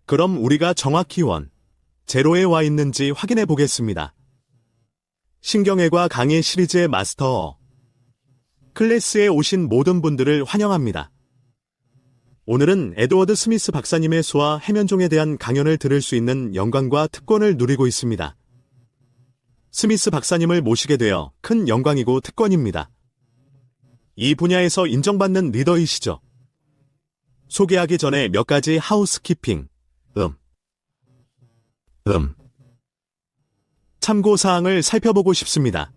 그럼 우리가 정확히 제로에 와 있는지 확인해 보겠습니다. 신경애과 강의 시리즈의 마스터 클래스에 오신 모든 분들을 환영합니다. 오늘은 에드워드 스미스 박사님의 소아 해면종에 대한 강연을 들을 수 있는 영광과 특권을 누리고 있습니다. 스미스 박사님을 모시게 되어 큰 영광이고 특권입니다. 이 분야에서 인정받는 리더이시죠. 소개하기 전에 몇 가지 하우스키핑, 참고사항을 살펴보고 싶습니다.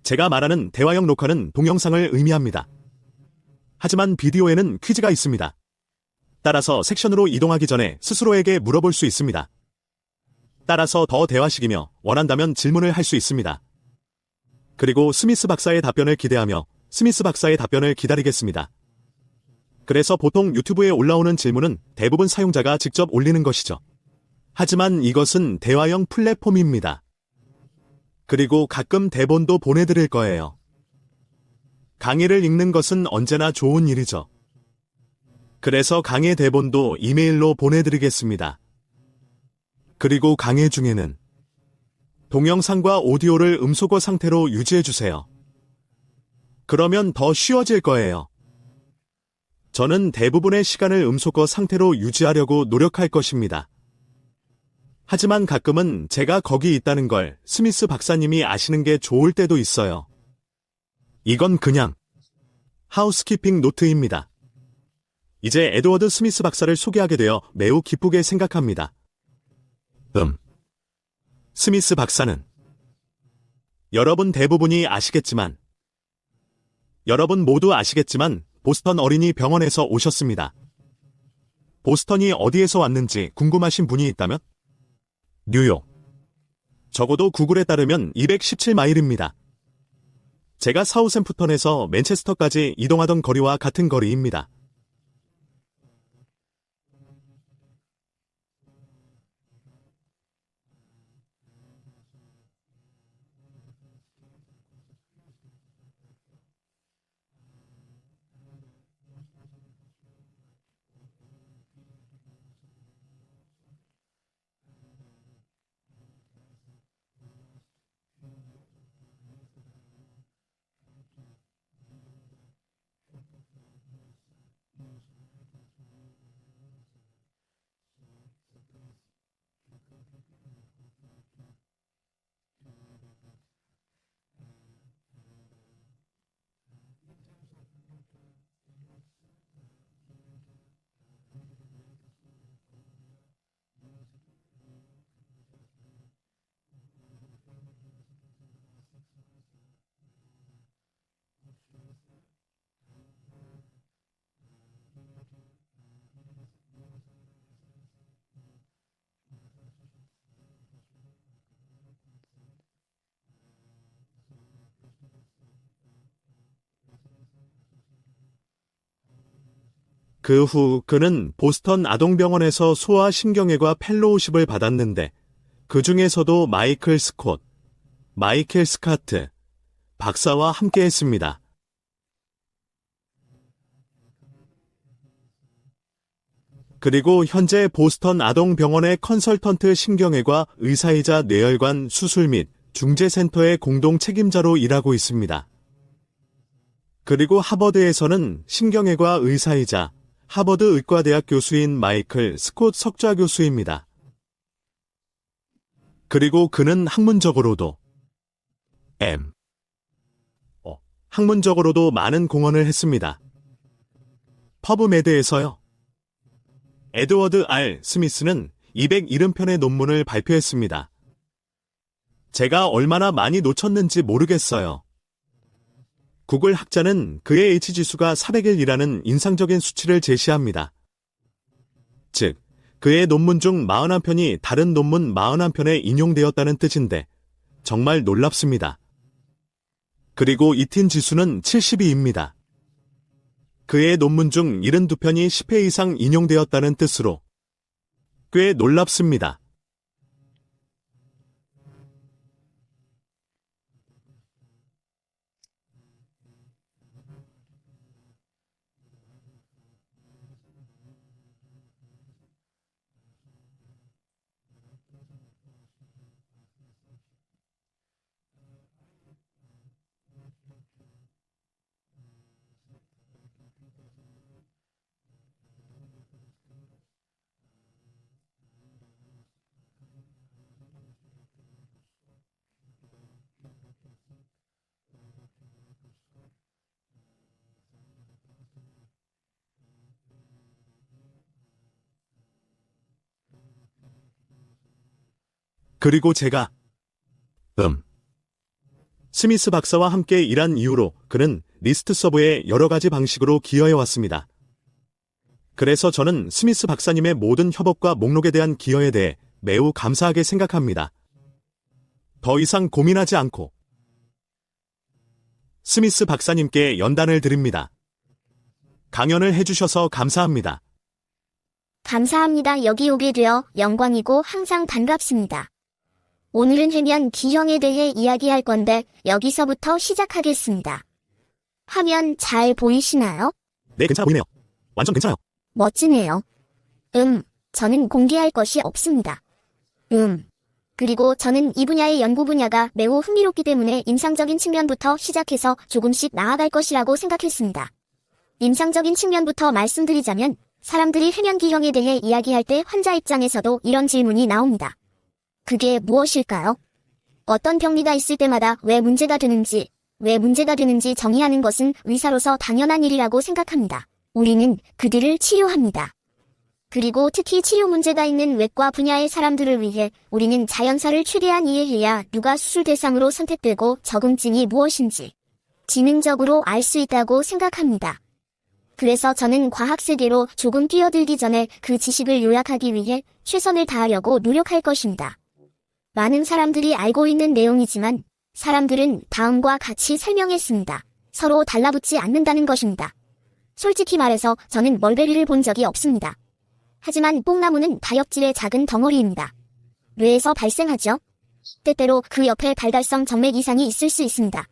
제가 말하는 대화형 녹화는 동영상을 의미합니다. 하지만 비디오에는 퀴즈가 있습니다. 따라서 섹션으로 이동하기 전에 스스로에게 물어볼 수 있습니다. 따라서 더 대화식이며 원한다면 질문을 할 수 있습니다. 그리고 스미스 박사의 답변을 기대하며 스미스 박사의 답변을 기다리겠습니다. 그래서 보통 유튜브에 올라오는 질문은 대부분 사용자가 직접 올리는 것이죠. 하지만 이것은 대화형 플랫폼입니다. 그리고 가끔 대본도 보내드릴 거예요. 강의를 읽는 것은 언제나 좋은 일이죠. 그래서 강의 대본도 이메일로 보내드리겠습니다. 그리고 강의 중에는 동영상과 오디오를 음소거 상태로 유지해주세요. 그러면 더 쉬워질 거예요. 저는 대부분의 시간을 음소거 상태로 유지하려고 노력할 것입니다. 하지만 가끔은 제가 거기 있다는 걸 스미스 박사님이 아시는 게 좋을 때도 있어요. 이건 그냥 하우스키핑 노트입니다. 이제 에드워드 스미스 박사를 소개하게 되어 매우 기쁘게 생각합니다. 스미스 박사는 여러분 모두 아시겠지만 보스턴 어린이 병원에서 오셨습니다. 보스턴이 어디에서 왔는지 궁금하신 분이 있다면? 뉴욕. 적어도 구글에 따르면 217마일입니다. 제가 사우샘프턴에서 맨체스터까지 이동하던 거리와 같은 거리입니다. 그 후 그는 보스턴 아동병원에서 소아신경외과 펠로우십을 받았는데 그 중에서도 마이클 스카트 박사와 함께했습니다. 그리고 현재 보스턴 아동병원의 컨설턴트 신경외과 의사이자 뇌혈관 수술 및 중재센터의 공동 책임자로 일하고 있습니다. 그리고 하버드에서는 신경외과 의사이자 하버드 의과대학 교수인 마이클 스콧 석좌 교수입니다. 그리고 그는 학문적으로도 많은 공헌을 했습니다. 퍼브메드에서요. 에드워드 R. 스미스는 270편의 논문을 발표했습니다. 제가 얼마나 많이 놓쳤는지 모르겠어요. 구글 학자는 그의 H지수가 400일이라는 인상적인 수치를 제시합니다. 즉, 그의 논문 중 41편이 다른 논문 41편에 인용되었다는 뜻인데 정말 놀랍습니다. 그리고 이틴 지수는 72입니다. 그의 논문 중 72편이 10회 이상 인용되었다는 뜻으로 꽤 놀랍습니다. 그리고 제가 스미스 박사와 함께 일한 이후로 그는 리스트 서브에 여러 가지 방식으로 기여해왔습니다. 그래서 저는 스미스 박사님의 모든 협업과 목록에 대한 기여에 대해 매우 감사하게 생각합니다. 더 이상 고민하지 않고 스미스 박사님께 연단을 드립니다. 강연을 해주셔서 감사합니다. 감사합니다. 여기 오게 되어 영광이고 항상 반갑습니다. 오늘은 해면 기형에 대해 이야기할 건데 여기서부터 시작하겠습니다. 화면 잘 보이시나요? 네, 괜찮아 보이네요. 완전 괜찮아요. 멋지네요. 저는 공개할 것이 없습니다. 그리고 저는 이 분야의 연구 분야가 매우 흥미롭기 때문에 임상적인 측면부터 시작해서 조금씩 나아갈 것이라고 생각했습니다. 임상적인 측면부터 말씀드리자면 사람들이 해면 기형에 대해 이야기할 때 환자 입장에서도 이런 질문이 나옵니다. 그게 무엇일까요? 어떤 병리가 있을 때마다 왜 문제가 되는지 정의하는 것은 의사로서 당연한 일이라고 생각합니다. 우리는 그들을 치료합니다. 그리고 특히 치료 문제가 있는 외과 분야의 사람들을 위해 우리는 자연사를 최대한 이해해야 누가 수술 대상으로 선택되고 적응증이 무엇인지 지능적으로 알 수 있다고 생각합니다. 그래서 저는 과학 세계로 조금 뛰어들기 전에 그 지식을 요약하기 위해 최선을 다하려고 노력할 것입니다. 많은 사람들이 알고 있는 내용이지만 사람들은 다음과 같이 설명했습니다. 서로 달라붙지 않는다는 것입니다. 솔직히 말해서 저는 멀베리를 본 적이 없습니다. 하지만 뽕나무는 다엽질의 작은 덩어리입니다. 뇌에서 발생하죠. 때때로 그 옆에 발달성 정맥 이상이 있을 수 있습니다.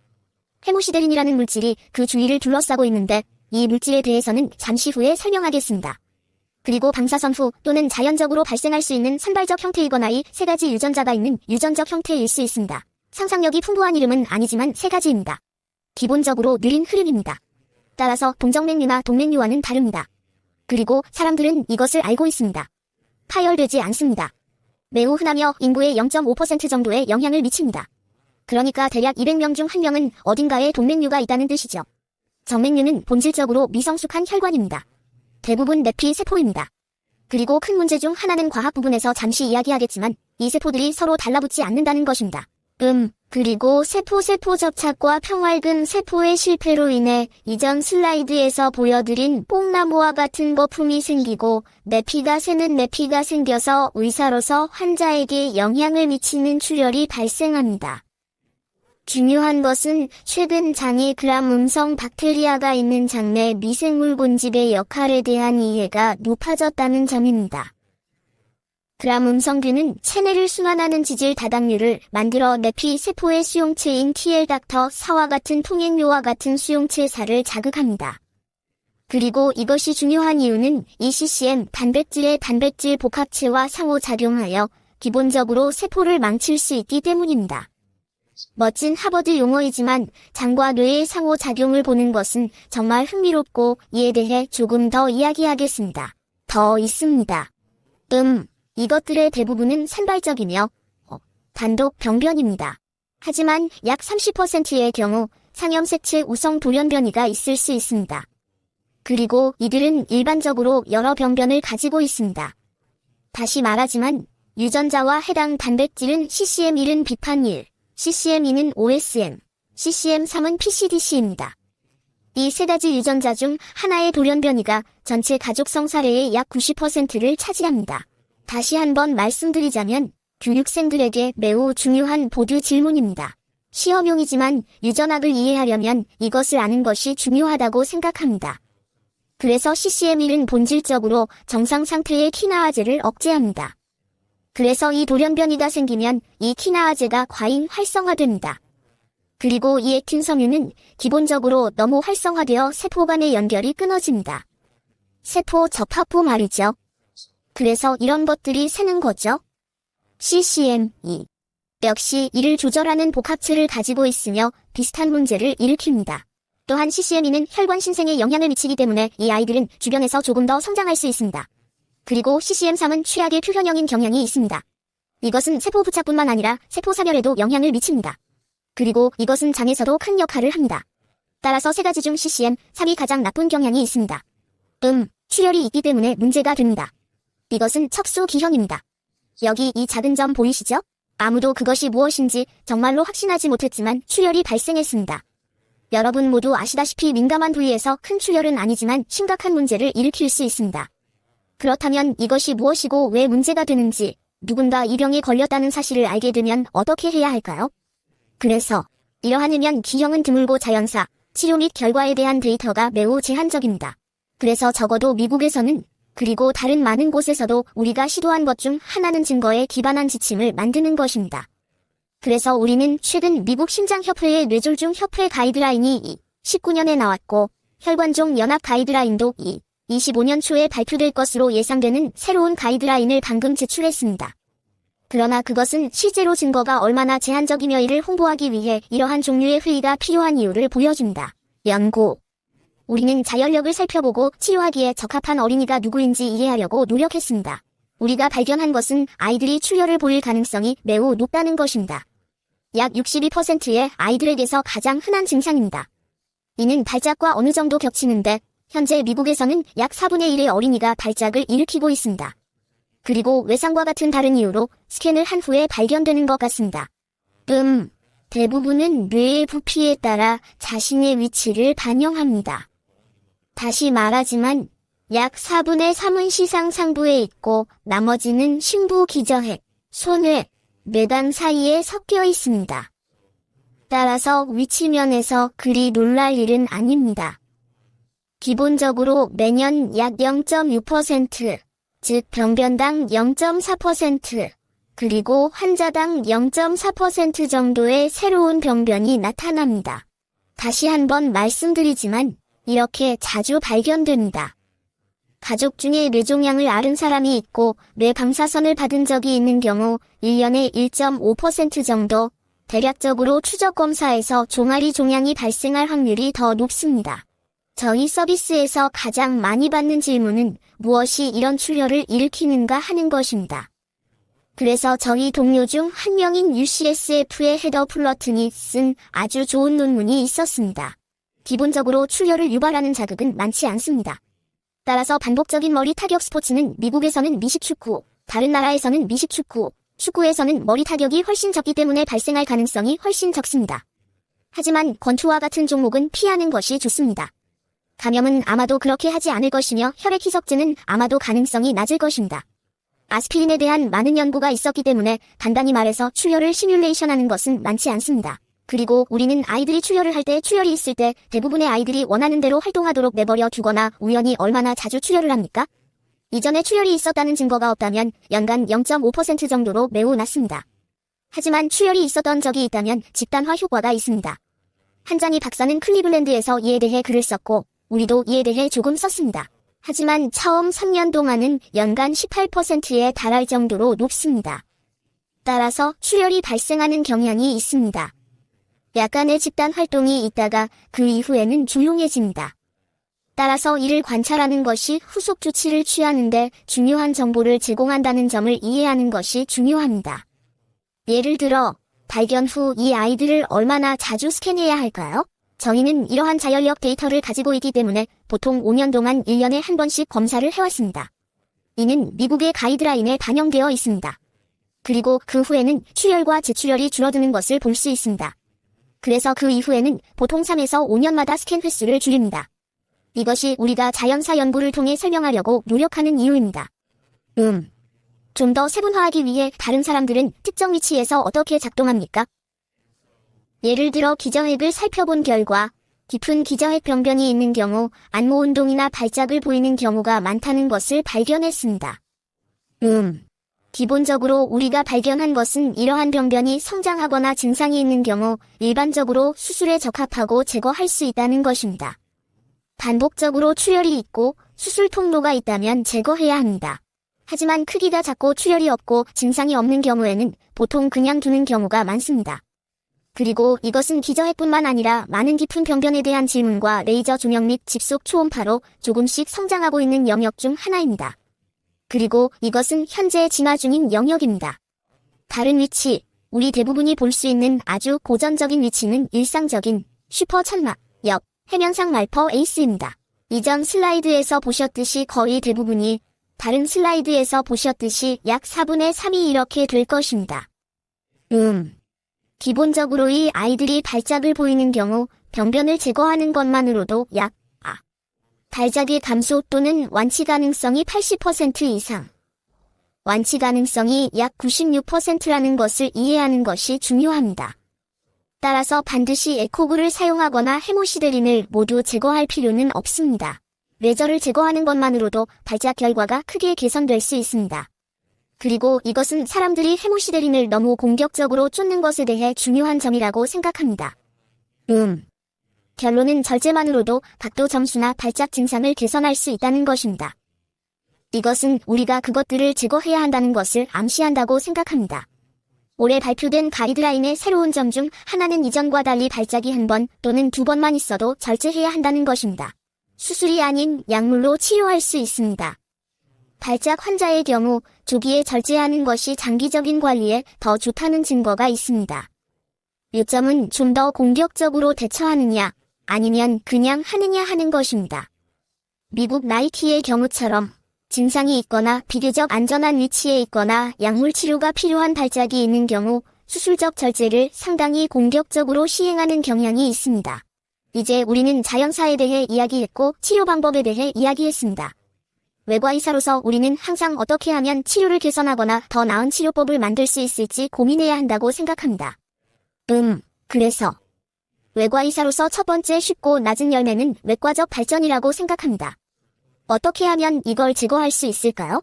헤모시데린이라는 물질이 그 주위를 둘러싸고 있는데 이 물질에 대해서는 잠시 후에 설명하겠습니다. 그리고 방사선 후 또는 자연적으로 발생할 수 있는 산발적 형태이거나 이 세 가지 유전자가 있는 유전적 형태일 수 있습니다. 상상력이 풍부한 이름은 아니지만 세 가지입니다. 기본적으로 느린 흐름입니다. 따라서 동정맥류나 동맥류와는 다릅니다. 그리고 사람들은 이것을 알고 있습니다. 파열되지 않습니다. 매우 흔하며 인구의 0.5% 정도의 영향을 미칩니다. 그러니까 대략 200명 중 1명은 어딘가에 동맥류가 있다는 뜻이죠. 정맥류는 본질적으로 미성숙한 혈관입니다. 대부분 내피 세포입니다. 그리고 큰 문제 중 하나는 과학 부분에서 잠시 이야기하겠지만 이 세포들이 서로 달라붙지 않는다는 것입니다. 그리고 세포 접착과 평활근 세포의 실패로 인해 이전 슬라이드에서 보여드린 뽕나무와 같은 거품이 생기고 내피가 새는 내피가 생겨서 의사로서 환자에게 영향을 미치는 출혈이 발생합니다. 중요한 것은 최근 장에 gram 음성 박테리아가 있는 장내 미생물 본집의 역할에 대한 이해가 높아졌다는 점입니다. gram 음성균은 체내를 순환하는 지질 다당류를 만들어 내피 세포의 수용체인 TL-닥터4와 같은 통행료와 같은 수용체사를 자극합니다. 그리고 이것이 중요한 이유는 이 CCM 단백질의 단백질 복합체와 상호작용하여 기본적으로 세포를 망칠 수 있기 때문입니다. 멋진 하버드 용어이지만 장과 뇌의 상호작용을 보는 것은 정말 흥미롭고 이에 대해 조금 더 이야기하겠습니다. 더 있습니다. 이것들의 대부분은 산발적이며 단독 병변입니다. 하지만 약 30%의 경우 상염색체 우성 돌연변이가 있을 수 있습니다. 그리고 이들은 일반적으로 여러 병변을 가지고 있습니다. 다시 말하지만 유전자와 해당 단백질은 CCM1은 비판1, CCM2는 OSM, CCM3은 PCDC입니다. 이 세 가지 유전자 중 하나의 돌연변이가 전체 가족성 사례의 약 90%를 차지합니다. 다시 한번 말씀드리자면 교육생들에게 매우 중요한 보드 질문입니다. 시험용이지만 유전학을 이해하려면 이것을 아는 것이 중요하다고 생각합니다. 그래서 CCM1은 본질적으로 정상 상태의 키나아제를 억제합니다. 그래서 이 돌연변이가 생기면 이 키나아제가 과잉 활성화됩니다. 그리고 이 액틴 섬유는 기본적으로 너무 활성화되어 세포 간의 연결이 끊어집니다. 세포 접합부 말이죠. 그래서 이런 것들이 새는 거죠. CCM2 역시 이를 조절하는 복합체를 가지고 있으며 비슷한 문제를 일으킵니다. 또한 CCM2는 혈관 신생에 영향을 미치기 때문에 이 아이들은 주변에서 조금 더 성장할 수 있습니다. 그리고 CCM3은 취약의 표현형인 경향이 있습니다. 이것은 세포 부착뿐만 아니라 세포 사멸에도 영향을 미칩니다. 그리고 이것은 장에서도 큰 역할을 합니다. 따라서 세 가지 중 CCM3이 가장 나쁜 경향이 있습니다. 출혈이 있기 때문에 문제가 됩니다. 이것은 척수 기형입니다. 여기 이 작은 점 보이시죠? 아무도 그것이 무엇인지 정말로 확신하지 못했지만 출혈이 발생했습니다. 여러분 모두 아시다시피 민감한 부위에서 큰 출혈은 아니지만 심각한 문제를 일으킬 수 있습니다. 그렇다면 이것이 무엇이고 왜 문제가 되는지, 누군가 이 병에 걸렸다는 사실을 알게 되면 어떻게 해야 할까요? 그래서 이러한 일면 기형은 드물고 자연사, 치료 및 결과에 대한 데이터가 매우 제한적입니다. 그래서 적어도 미국에서는 그리고 다른 많은 곳에서도 우리가 시도한 것 중 하나는 증거에 기반한 지침을 만드는 것입니다. 그래서 우리는 최근 미국 심장협회의 뇌졸중 협회 가이드라인이 19년에 나왔고 혈관종 연합 가이드라인도 25년 초에 발표될 것으로 예상되는 새로운 가이드라인을 방금 제출했습니다. 그러나 그것은 실제로 증거가 얼마나 제한적이며 이를 홍보하기 위해 이러한 종류의 회의가 필요한 이유를 보여줍니다. 연구. 우리는 자연력을 살펴보고 치료하기에 적합한 어린이가 누구인지 이해하려고 노력했습니다. 우리가 발견한 것은 아이들이 출혈을 보일 가능성이 매우 높다는 것입니다. 약 62%의 아이들에게서 가장 흔한 증상입니다. 이는 발작과 어느 정도 겹치는데 현재 미국에서는 약 4분의 1의 어린이가 발작을 일으키고 있습니다. 그리고 외상과 같은 다른 이유로 스캔을 한 후에 발견되는 것 같습니다. 대부분은 뇌의 부피에 따라 자신의 위치를 반영합니다. 다시 말하지만 약 4분의 3은 시상 상부에 있고 나머지는 심부 기저핵, 손회, 뇌관 사이에 섞여 있습니다. 따라서 위치면에서 그리 놀랄 일은 아닙니다. 기본적으로 매년 약 0.6%, 즉 병변당 0.4%, 그리고 환자당 0.4% 정도의 새로운 병변이 나타납니다. 다시 한번 말씀드리지만 이렇게 자주 발견됩니다. 가족 중에 뇌종양을 앓은 사람이 있고 뇌 방사선을 받은 적이 있는 경우 1년에 1.5% 정도, 대략적으로 추적 검사에서 종아리 종양이 발생할 확률이 더 높습니다. 저희 서비스에서 가장 많이 받는 질문은 무엇이 이런 출혈을 일으키는가 하는 것입니다. 그래서 저희 동료 중 한 명인 UCSF의 헤더 플러튼이 쓴 아주 좋은 논문이 있었습니다. 기본적으로 출혈을 유발하는 자극은 많지 않습니다. 따라서 반복적인 머리 타격 스포츠는 미국에서는 미식축구, 다른 나라에서는 미식축구, 축구에서는 머리 타격이 훨씬 적기 때문에 발생할 가능성이 훨씬 적습니다. 하지만 권투와 같은 종목은 피하는 것이 좋습니다. 감염은 아마도 그렇게 하지 않을 것이며 혈액 희석제는 아마도 가능성이 낮을 것입니다. 아스피린에 대한 많은 연구가 있었기 때문에 간단히 말해서 출혈을 시뮬레이션하는 것은 많지 않습니다. 그리고 우리는 아이들이 출혈을 할 때 출혈이 있을 때 대부분의 아이들이 원하는 대로 활동하도록 내버려 두거나 우연히 얼마나 자주 출혈을 합니까? 이전에 출혈이 있었다는 증거가 없다면 연간 0.5% 정도로 매우 낮습니다. 하지만 출혈이 있었던 적이 있다면 집단화 효과가 있습니다. 한자니 박사는 클리블랜드에서 이에 대해 글을 썼고 우리도 이에 대해 조금 썼습니다. 하지만 처음 3년 동안은 연간 18%에 달할 정도로 높습니다. 따라서 출혈이 발생하는 경향이 있습니다. 약간의 집단 활동이 있다가 그 이후에는 조용해집니다. 따라서 이를 관찰하는 것이 후속 조치를 취하는데 중요한 정보를 제공한다는 점을 이해하는 것이 중요합니다. 예를 들어 발견 후 이 아이들을 얼마나 자주 스캔해야 할까요? 저희는 이러한 자연력 데이터를 가지고 있기 때문에 보통 5년 동안 1년에 한 번씩 검사를 해왔습니다. 이는 미국의 가이드라인에 반영되어 있습니다. 그리고 그 후에는 출혈과 재출혈이 줄어드는 것을 볼 수 있습니다. 그래서 그 이후에는 보통 3에서 5년마다 스캔 횟수를 줄입니다. 이것이 우리가 자연사 연구를 통해 설명하려고 노력하는 이유입니다. 좀 더 세분화하기 위해 다른 사람들은 특정 위치에서 어떻게 작동합니까? 예를 들어 기저핵을 살펴본 결과 깊은 기저핵 병변이 있는 경우 안모 운동이나 발작을 보이는 경우가 많다는 것을 발견했습니다. 기본적으로 우리가 발견한 것은 이러한 병변이 성장하거나 증상이 있는 경우 일반적으로 수술에 적합하고 제거할 수 있다는 것입니다. 반복적으로 출혈이 있고 수술 통로가 있다면 제거해야 합니다. 하지만 크기가 작고 출혈이 없고 증상이 없는 경우에는 보통 그냥 두는 경우가 많습니다. 그리고 이것은 기저핵뿐만 아니라 많은 깊은 병변에 대한 질문과 레이저 조명 및 집속 초음파로 조금씩 성장하고 있는 영역 중 하나입니다. 그리고 이것은 현재 진화 중인 영역입니다. 다른 위치, 우리 대부분이 볼 수 있는 아주 고전적인 위치는 일상적인 슈퍼 천막, 역, 해면상 말퍼 에이스입니다. 이전 슬라이드에서 보셨듯이 거의 대부분이 다른 슬라이드에서 보셨듯이 약 4분의 3이 이렇게 될 것입니다. 기본적으로 이 아이들이 발작을 보이는 경우 병변을 제거하는 것만으로도 발작의 감소 또는 완치 가능성이 80% 이상, 완치 가능성이 약 96%라는 것을 이해하는 것이 중요합니다. 따라서 반드시 에코그를 사용하거나 헤모시데린을 모두 제거할 필요는 없습니다. 레저를 제거하는 것만으로도 발작 결과가 크게 개선될 수 있습니다. 그리고 이것은 사람들이 헤모시데린을 너무 공격적으로 쫓는 것에 대해 중요한 점이라고 생각합니다. 결론은 절제만으로도 각도 점수나 발작 증상을 개선할 수 있다는 것입니다. 이것은 우리가 그것들을 제거해야 한다는 것을 암시한다고 생각합니다. 올해 발표된 가이드라인의 새로운 점 중 하나는 이전과 달리 발작이 한 번 또는 두 번만 있어도 절제해야 한다는 것입니다. 수술이 아닌 약물로 치료할 수 있습니다. 발작 환자의 경우 조기에 절제하는 것이 장기적인 관리에 더 좋다는 증거가 있습니다. 요점은 좀 더 공격적으로 대처하느냐 아니면 그냥 하느냐 하는 것입니다. 미국 나이키의 경우처럼 증상이 있거나 비교적 안전한 위치에 있거나 약물 치료가 필요한 발작이 있는 경우 수술적 절제를 상당히 공격적으로 시행하는 경향이 있습니다. 이제 우리는 자연사에 대해 이야기했고 치료 방법에 대해 이야기했습니다. 외과의사로서 우리는 항상 어떻게 하면 치료를 개선하거나 더 나은 치료법을 만들 수 있을지 고민해야 한다고 생각합니다. 그래서 외과의사로서 첫 번째 쉽고 낮은 열매는 외과적 발전이라고 생각합니다. 어떻게 하면 이걸 제거할 수 있을까요?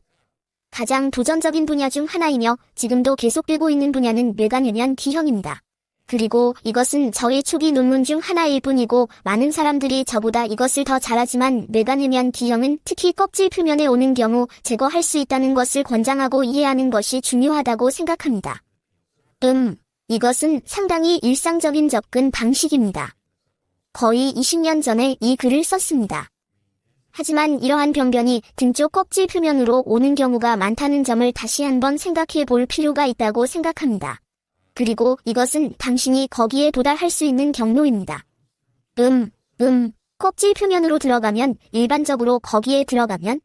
가장 도전적인 분야 중 하나이며 지금도 계속되고 있는 분야는 뇌간해면 기형입니다. 그리고 이것은 저의 초기 논문 중 하나일 뿐이고 많은 사람들이 저보다 이것을 더 잘하지만 뇌간해면 기형은 특히 껍질 표면에 오는 경우 제거할 수 있다는 것을 권장하고 이해하는 것이 중요하다고 생각합니다. 이것은 상당히 일상적인 접근 방식입니다. 거의 20년 전에 이 글을 썼습니다. 하지만 이러한 병변이 등 쪽 껍질 표면으로 오는 경우가 많다는 점을 다시 한번 생각해 볼 필요가 있다고 생각합니다. 그리고 이것은 당신이 거기에 도달할 수 있는 경로입니다. 껍질 표면으로 들어가면 일반적으로 거기에 들어가면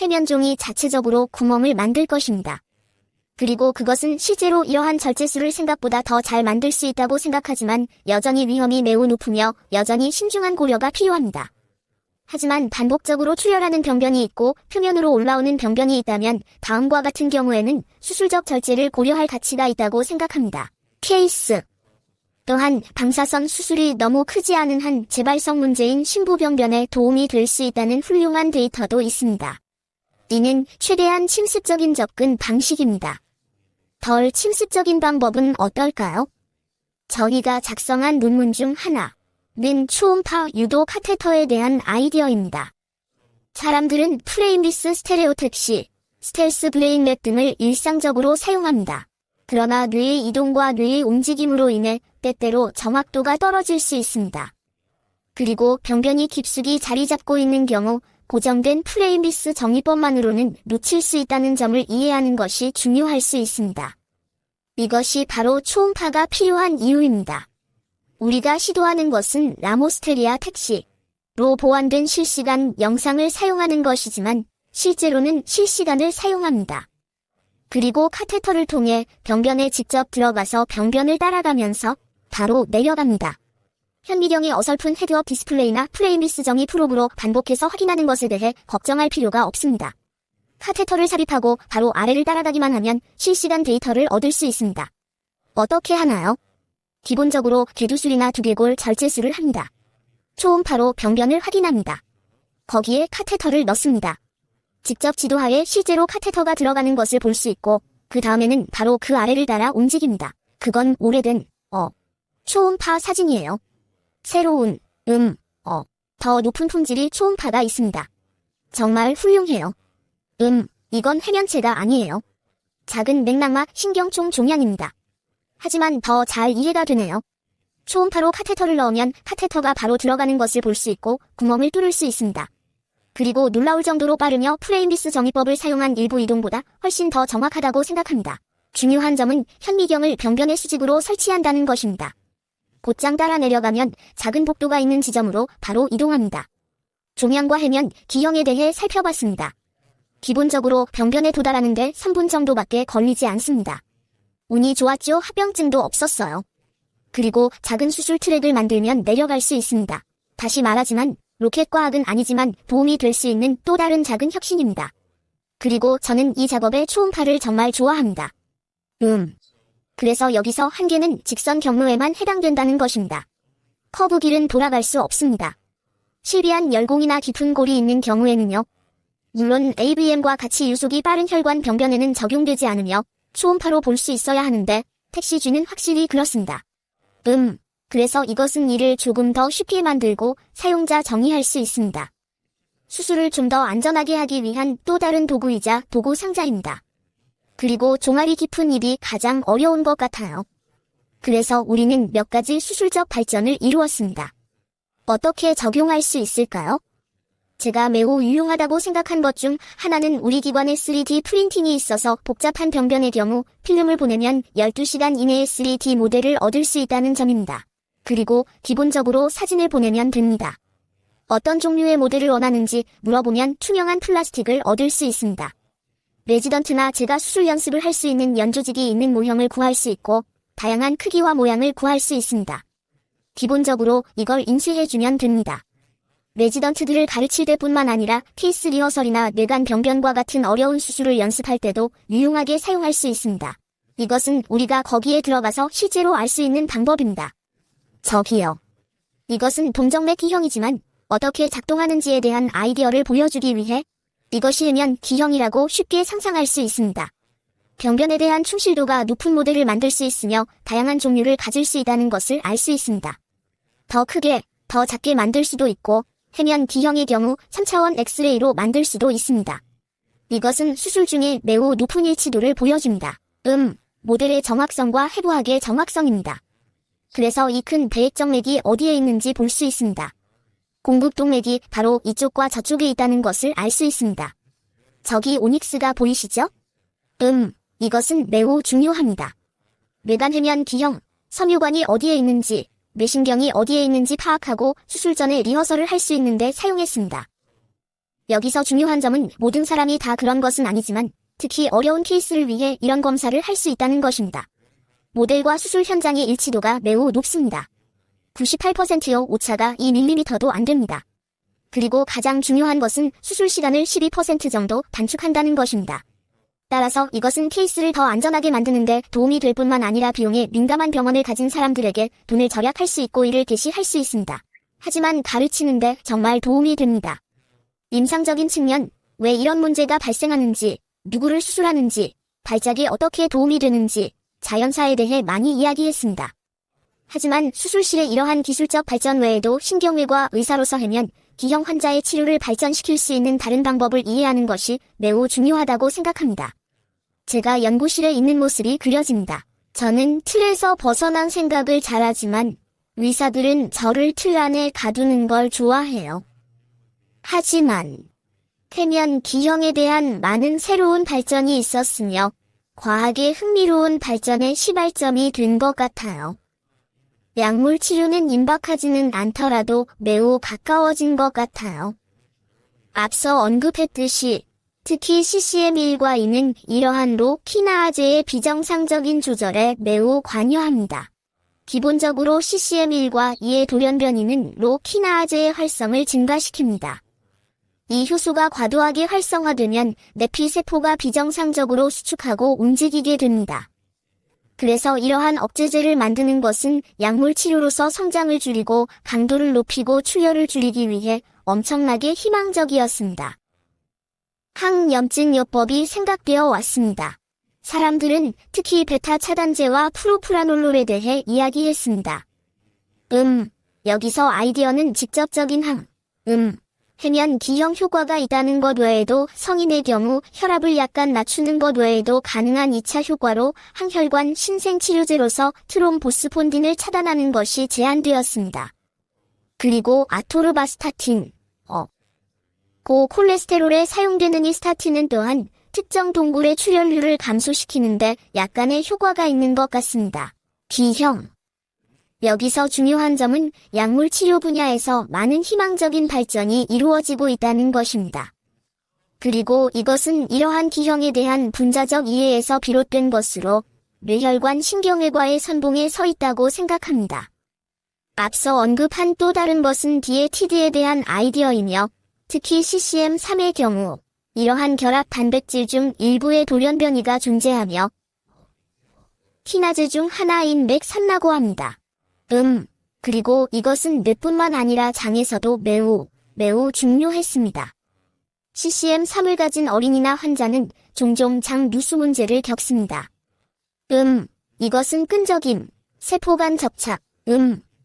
해면종이 자체적으로 구멍을 만들 것입니다. 그리고 그것은 실제로 이러한 절제술을 생각보다 더 잘 만들 수 있다고 생각하지만 여전히 위험이 매우 높으며 여전히 신중한 고려가 필요합니다. 하지만 반복적으로 출혈하는 병변이 있고 표면으로 올라오는 병변이 있다면 다음과 같은 경우에는 수술적 절제를 고려할 가치가 있다고 생각합니다. 케이스. 또한 방사선 수술이 너무 크지 않은 한 재발성 문제인 심부병변에 도움이 될 수 있다는 훌륭한 데이터도 있습니다. 이는 최대한 침습적인 접근 방식입니다. 덜 침습적인 방법은 어떨까요? 저희가 작성한 논문 중 하나는 초음파 유도 카테터에 대한 아이디어입니다. 사람들은 프레임리스 스테레오택시, 스텔스 브레인랩 등을 일상적으로 사용합니다. 그러나 뇌의 이동과 뇌의 움직임으로 인해 때때로 정확도가 떨어질 수 있습니다. 그리고 병변이 깊숙이 자리 잡고 있는 경우 고정된 프레임리스 정의법만으로는 놓칠 수 있다는 점을 이해하는 것이 중요할 수 있습니다. 이것이 바로 초음파가 필요한 이유입니다. 우리가 시도하는 것은 라모스테리아 택시로 보완된 실시간 영상을 사용하는 것이지만 실제로는 실시간을 사용합니다. 그리고 카테터를 통해 병변에 직접 들어가서 병변을 따라가면서 바로 내려갑니다. 현미경의 어설픈 헤드업 디스플레이나 프레임 미스 정의 프로브로 반복해서 확인하는 것에 대해 걱정할 필요가 없습니다. 카테터를 삽입하고 바로 아래를 따라가기만 하면 실시간 데이터를 얻을 수 있습니다. 어떻게 하나요? 기본적으로 궤두술이나 두개골 절제술을 합니다. 초음파로 병변을 확인합니다. 거기에 카테터를 넣습니다. 직접 지도하에 실제로 카테터가 들어가는 것을 볼 수 있고 그 다음에는 바로 그 아래를 따라 움직입니다. 그건 오래된 초음파 사진이에요. 새로운 더 높은 품질의 초음파가 있습니다. 정말 훌륭해요. 이건 해면체가 아니에요. 작은 맥락막 신경총 종양입니다. 하지만 더 잘 이해가 되네요. 초음파로 카테터를 넣으면 카테터가 바로 들어가는 것을 볼 수 있고 구멍을 뚫을 수 있습니다. 그리고 놀라울 정도로 빠르며 프레임비스 정의법을 사용한 일부 이동보다 훨씬 더 정확하다고 생각합니다. 중요한 점은 현미경을 병변의 수직으로 설치한다는 것입니다. 곧장 따라 내려가면 작은 복도가 있는 지점으로 바로 이동합니다. 종양과 해면, 기형에 대해 살펴봤습니다. 기본적으로 병변에 도달하는데 3분 정도밖에 걸리지 않습니다. 운이 좋았죠. 합병증도 없었어요. 그리고 작은 수술 트랙을 만들면 내려갈 수 있습니다. 다시 말하지만 로켓과학은 아니지만 도움이 될 수 있는 또 다른 작은 혁신입니다. 그리고 저는 이 작업의 초음파를 정말 좋아합니다. 그래서 여기서 한계는 직선 경로에만 해당된다는 것입니다. 커브 길은 돌아갈 수 없습니다. 실비한 열공이나 깊은 골이 있는 경우에는요. 물론 AVM과 같이 유속이 빠른 혈관 병변에는 적용되지 않으며 초음파로 볼 수 있어야 하는데 택시쥐는 확실히 그렇습니다. 그래서 이것은 이를 조금 더 쉽게 만들고 사용자 정의할 수 있습니다. 수술을 좀 더 안전하게 하기 위한 또 다른 도구이자 도구 상자입니다. 그리고 종아리 깊은 입이 가장 어려운 것 같아요. 그래서 우리는 몇 가지 수술적 발전을 이루었습니다. 어떻게 적용할 수 있을까요? 제가 매우 유용하다고 생각한 것 중 하나는 우리 기관에 3D 프린팅이 있어서 복잡한 병변의 경우 필름을 보내면 12시간 이내에 3D 모델을 얻을 수 있다는 점입니다. 그리고 기본적으로 사진을 보내면 됩니다. 어떤 종류의 모델을 원하는지 물어보면 투명한 플라스틱을 얻을 수 있습니다. 레지던트나 제가 수술 연습을 할 수 있는 연조직이 있는 모형을 구할 수 있고 다양한 크기와 모양을 구할 수 있습니다. 기본적으로 이걸 인쇄해주면 됩니다. 레지던트들을 가르칠 때뿐만 아니라 케이스 리허설이나 뇌간 병변과 같은 어려운 수술을 연습할 때도 유용하게 사용할 수 있습니다. 이것은 우리가 거기에 들어가서 실제로 알 수 있는 방법입니다. 저기요. 이것은 동정맥 기형이지만 어떻게 작동하는지에 대한 아이디어를 보여주기 위해 이것이면 기형이라고 쉽게 상상할 수 있습니다. 병변에 대한 충실도가 높은 모델을 만들 수 있으며 다양한 종류를 가질 수 있다는 것을 알 수 있습니다. 더 크게, 더 작게 만들 수도 있고 해면 기형의 경우 3차원 엑스레이로 만들 수도 있습니다. 이것은 수술 중에 매우 높은 일치도를 보여줍니다. 모델의 정확성과 해부학의 정확성입니다. 그래서 이 큰 배액정맥이 어디에 있는지 볼 수 있습니다. 공극동맥이 바로 이쪽과 저쪽에 있다는 것을 알 수 있습니다. 저기 오닉스가 보이시죠? 이것은 매우 중요합니다. 뇌간 해면 기형, 섬유관이 어디에 있는지, 뇌신경이 어디에 있는지 파악하고 수술 전에 리허설을 할 수 있는데 사용했습니다. 여기서 중요한 점은 모든 사람이 다 그런 것은 아니지만 특히 어려운 케이스를 위해 이런 검사를 할 수 있다는 것입니다. 모델과 수술 현장의 일치도가 매우 높습니다. 98%요. 오차가 2mm도 안 됩니다. 그리고 가장 중요한 것은 수술 시간을 12% 정도 단축한다는 것입니다. 따라서 이것은 케이스를 더 안전하게 만드는데 도움이 될 뿐만 아니라 비용에 민감한 병원을 가진 사람들에게 돈을 절약할 수 있고 이를 개시할 수 있습니다. 하지만 가르치는데 정말 도움이 됩니다. 임상적인 측면, 왜 이런 문제가 발생하는지, 누구를 수술하는지, 발작이 어떻게 도움이 되는지, 자연사에 대해 많이 이야기했습니다. 하지만 수술실의 이러한 기술적 발전 외에도 신경외과 의사로서 해면 기형 환자의 치료를 발전시킬 수 있는 다른 방법을 이해하는 것이 매우 중요하다고 생각합니다. 제가 연구실에 있는 모습이 그려집니다. 저는 틀에서 벗어난 생각을 잘하지만 의사들은 저를 틀 안에 가두는 걸 좋아해요. 하지만 해면 기형에 대한 많은 새로운 발전이 있었으며 과학의 흥미로운 발전의 시발점이 된 것 같아요. 약물 치료는 임박하지는 않더라도 매우 가까워진 것 같아요. 앞서 언급했듯이 특히 CCM1과 2는 이러한 로키나아제의 비정상적인 조절에 매우 관여합니다. 기본적으로 CCM1과 2의 돌연변이는 로키나아제의 활성을 증가시킵니다. 이 효소가 과도하게 활성화되면 내피세포가 비정상적으로 수축하고 움직이게 됩니다. 그래서 이러한 억제제를 만드는 것은 약물 치료로서 성장을 줄이고 강도를 높이고 출혈을 줄이기 위해 엄청나게 희망적이었습니다. 항염증요법이 생각되어 왔습니다. 사람들은 특히 베타 차단제와 프로프라놀롤에 대해 이야기했습니다. 여기서 아이디어는 직접적인 해면 기형 효과가 있다는 것 외에도 성인의 경우 혈압을 약간 낮추는 것 외에도 가능한 2차 효과로 항혈관 신생치료제로서 트롬보스폰딘을 차단하는 것이 제안되었습니다. 그리고 아토르바스타틴, 고콜레스테롤에 사용되는 이 스타틴은 또한 특정 동굴의 출혈률을 감소시키는데 약간의 효과가 있는 것 같습니다. 기형. 여기서 중요한 점은 약물 치료 분야에서 많은 희망적인 발전이 이루어지고 있다는 것입니다. 그리고 이것은 이러한 기형에 대한 분자적 이해에서 비롯된 것으로 뇌혈관 신경외과의 선봉에 서 있다고 생각합니다. 앞서 언급한 또 다른 것은 DATD에 대한 아이디어이며 특히 CCM3의 경우 이러한 결합 단백질 중 일부의 돌연변이가 존재하며 키나즈 중 하나인 맥산라고 합니다. 그리고 이것은 뇌뿐만 아니라 장에서도 매우 중요했습니다. CCM3을 가진 어린이나 환자는 종종 장 누수 문제를 겪습니다. 이것은 끈적임, 세포간 접착,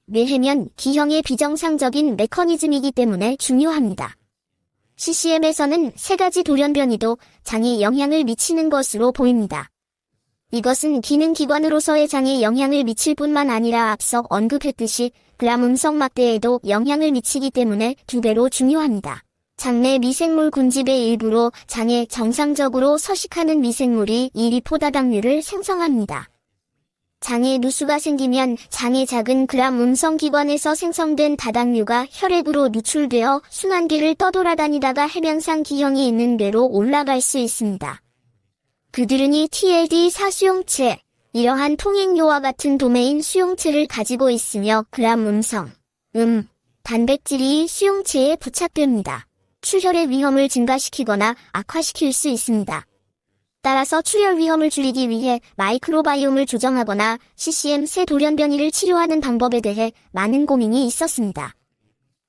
뇌해면 기형의 비정상적인 메커니즘이기 때문에 중요합니다. CCM에서는 3가지 돌연변이도 장에 영향을 미치는 것으로 보입니다. 이것은 기능기관으로서의 장에 영향을 미칠 뿐만 아니라 앞서 언급했듯이 그람 음성막대에도 영향을 미치기 때문에 2배로 중요합니다. 장내 미생물 군집의 일부로 장에 정상적으로 서식하는 미생물이 이 리포다당류를 생성합니다. 장에 누수가 생기면 장의 작은 그람 음성기관에서 생성된 다당류가 혈액으로 누출되어 순환계를 떠돌아다니다가 해면상 기형이 있는 뇌로 올라갈 수 있습니다. 그들은 이 TLD4 수용체, 이러한 통행료와 같은 도메인 수용체를 가지고 있으며 그람 단백질이 수용체에 부착됩니다. 출혈의 위험을 증가시키거나 악화시킬 수 있습니다. 따라서 출혈 위험을 줄이기 위해 마이크로바이옴을 조정하거나 CCM3 돌연변이를 치료하는 방법에 대해 많은 고민이 있었습니다.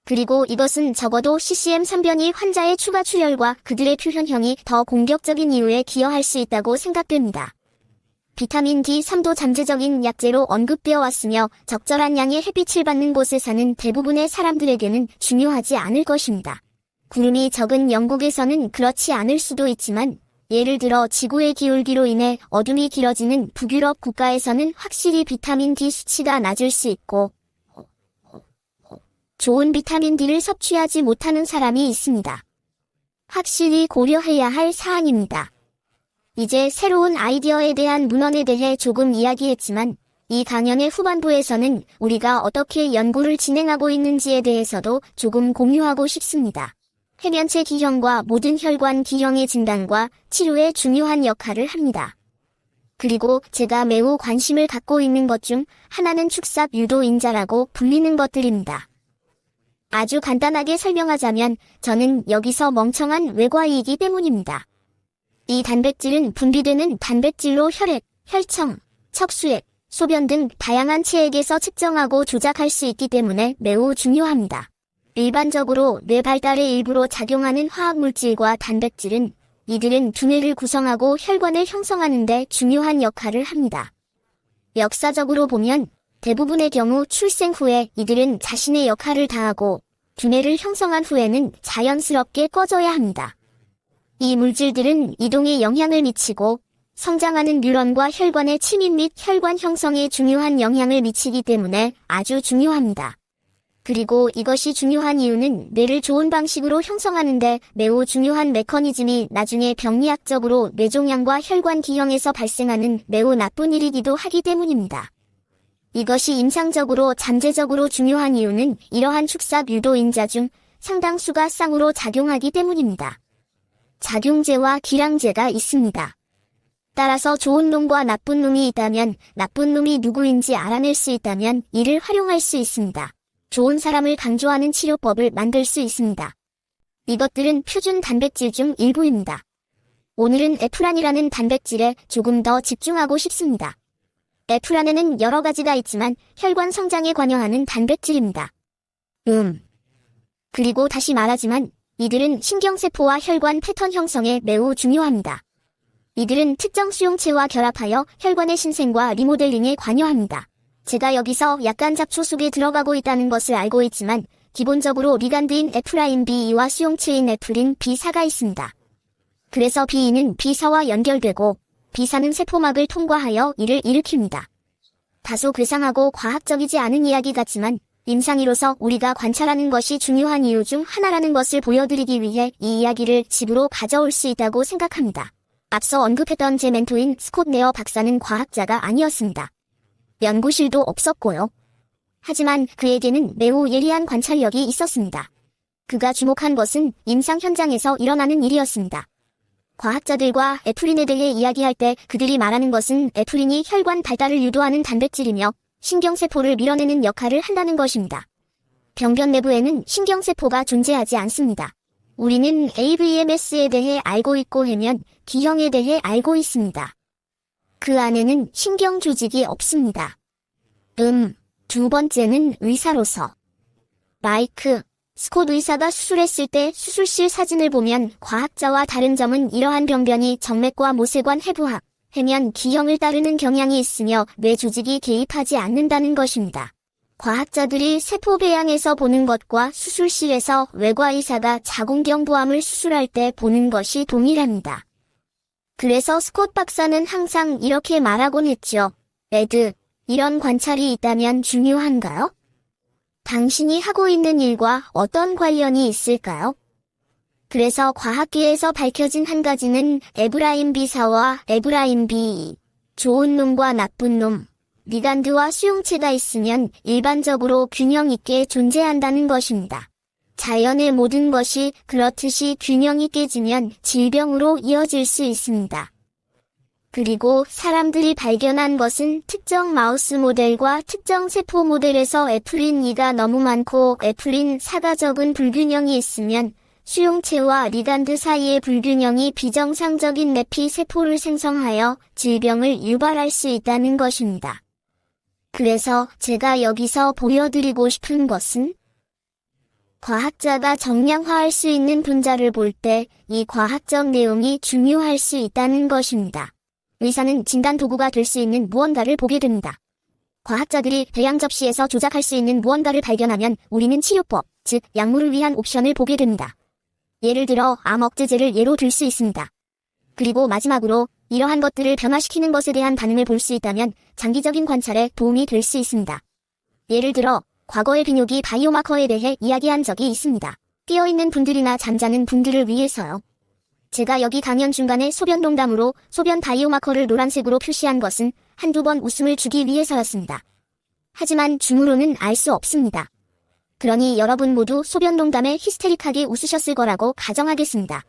그리고 이것은 적어도 CCM3변이 환자의 추가 출혈과 그들의 표현형이 더 공격적인 이유에 기여할 수 있다고 생각됩니다. 비타민 D3도 잠재적인 약재로 언급되어 왔으며 적절한 양의 햇빛을 받는 곳에 사는 대부분의 사람들에게는 중요하지 않을 것입니다. 구름이 적은 영국에서는 그렇지 않을 수도 있지만 예를 들어 지구의 기울기로 인해 어둠이 길어지는 북유럽 국가에서는 확실히 비타민 D 수치가 낮을 수 있고 좋은 비타민 D를 섭취하지 못하는 사람이 있습니다. 확실히 고려해야 할 사안입니다. 이제 새로운 아이디어에 대한 문헌에 대해 조금 이야기했지만 이 강연의 후반부에서는 우리가 어떻게 연구를 진행하고 있는지에 대해서도 조금 공유하고 싶습니다. 해면체 기형과 모든 혈관 기형의 진단과 치료에 중요한 역할을 합니다. 그리고 제가 매우 관심을 갖고 있는 것 중 하나는 축삭 유도인자라고 불리는 것들입니다. 아주 간단하게 설명하자면 저는 여기서 멍청한 외과이기 때문입니다. 이 단백질은 분비되는 단백질로 혈액, 혈청, 척수액, 소변 등 다양한 체액에서 측정하고 조작할 수 있기 때문에 매우 중요합니다. 일반적으로 뇌 발달의 일부로 작용하는 화학물질과 단백질은 이들은 두뇌를 구성하고 혈관을 형성하는 데 중요한 역할을 합니다. 역사적으로 보면 대부분의 경우 출생 후에 이들은 자신의 역할을 다하고 두뇌를 형성한 후에는 자연스럽게 꺼져야 합니다. 이 물질들은 이동에 영향을 미치고 성장하는 뉴런과 혈관의 침입 및 혈관 형성에 중요한 영향을 미치기 때문에 아주 중요합니다. 그리고 이것이 중요한 이유는 뇌를 좋은 방식으로 형성하는데 매우 중요한 메커니즘이 나중에 병리학적으로 뇌종양과 혈관 기형에서 발생하는 매우 나쁜 일이기도 하기 때문입니다. 이것이 임상적으로 잠재적으로 중요한 이유는 이러한 축삭 유도인자 중 상당수가 쌍으로 작용하기 때문입니다. 작용제와 기량제가 있습니다. 따라서 좋은 놈과 나쁜 놈이 있다면 나쁜 놈이 누구인지 알아낼 수 있다면 이를 활용할 수 있습니다. 좋은 사람을 강조하는 치료법을 만들 수 있습니다. 이것들은 표준 단백질 중 일부입니다. 오늘은 에프란이라는 단백질에 조금 더 집중하고 싶습니다. 에프란에는 여러 가지가 있지만 혈관 성장에 관여하는 단백질입니다. 그리고 다시 말하지만 이들은 신경세포와 혈관 패턴 형성에 매우 중요합니다. 이들은 특정 수용체와 결합하여 혈관의 신생과 리모델링에 관여합니다. 제가 여기서 약간 잡초 속에 들어가고 있다는 것을 알고 있지만 기본적으로 리간드인 에프라인 B2와 수용체인 에프린 B4가 있습니다. 그래서 B2는 B4와 연결되고 B4는 세포막을 통과하여 이를 일으킵니다. 다소 괴상하고 과학적이지 않은 이야기 같지만 임상의로서 우리가 관찰하는 것이 중요한 이유 중 하나라는 것을 보여드리기 위해 이 이야기를 집으로 가져올 수 있다고 생각합니다. 앞서 언급했던 제 멘토인 스콧 네어 박사는 과학자가 아니었습니다. 연구실도 없었고요. 하지만 그에게는 매우 예리한 관찰력이 있었습니다. 그가 주목한 것은 임상 현장에서 일어나는 일이었습니다. 과학자들과 에프린에 대해 이야기할 때 그들이 말하는 것은 에프린이 혈관 발달을 유도하는 단백질이며 신경세포를 밀어내는 역할을 한다는 것입니다. 병변 내부에는 신경세포가 존재하지 않습니다. 우리는 AVMS에 대해 알고 있고 해면 기형에 대해 알고 있습니다. 그 안에는 신경조직이 없습니다. 두 번째는 의사로서. 마이크, 스콧 의사가 수술했을 때 수술실 사진을 보면 과학자와 다른 점은 이러한 병변이 정맥과 모세관 해부학, 해면 기형을 따르는 경향이 있으며 뇌 조직이 개입하지 않는다는 것입니다. 과학자들이 세포 배양에서 보는 것과 수술실에서 외과의사가 자궁경부암을 수술할 때 보는 것이 동일합니다. 그래서 스콧 박사는 항상 이렇게 말하곤 했죠. 에드, 이런 관찰이 있다면 중요한가요? 당신이 하고 있는 일과 어떤 관련이 있을까요? 그래서 과학계에서 밝혀진 한 가지는 에브라임 B4와 에브라임 B2, 좋은 놈과 나쁜 놈, 리간드와 수용체가 있으면 일반적으로 균형 있게 존재한다는 것입니다. 자연의 모든 것이 그렇듯이 균형이 깨지면 질병으로 이어질 수 있습니다. 그리고 사람들이 발견한 것은 특정 마우스 모델과 특정 세포 모델에서 에프린 2가 너무 많고 에프린 4가 적은 불균형이 있으면 수용체와 리간드 사이의 불균형이 비정상적인 내피 세포를 생성하여 질병을 유발할 수 있다는 것입니다. 그래서 제가 여기서 보여드리고 싶은 것은 과학자가 정량화할 수 있는 분자를 볼 때 이 과학적 내용이 중요할 수 있다는 것입니다. 의사는 진단 도구가 될 수 있는 무언가를 보게 됩니다. 과학자들이 배양 접시에서 조작할 수 있는 무언가를 발견하면 우리는 치료법, 즉 약물을 위한 옵션을 보게 됩니다. 예를 들어 암 억제제를 예로 들 수 있습니다. 그리고 마지막으로 이러한 것들을 변화시키는 것에 대한 반응을 볼 수 있다면 장기적인 관찰에 도움이 될 수 있습니다. 예를 들어 과거의 비뇨기 바이오마커에 대해 이야기한 적이 있습니다. 깨어있는 분들이나 잠자는 분들을 위해서요. 제가 여기 강연 중간에 소변 농담으로 소변 바이오마커를 노란색으로 표시한 것은 한두 번 웃음을 주기 위해서였습니다. 하지만 줌으로는 알 수 없습니다. 그러니 여러분 모두 소변 농담에 히스테릭하게 웃으셨을 거라고 가정하겠습니다.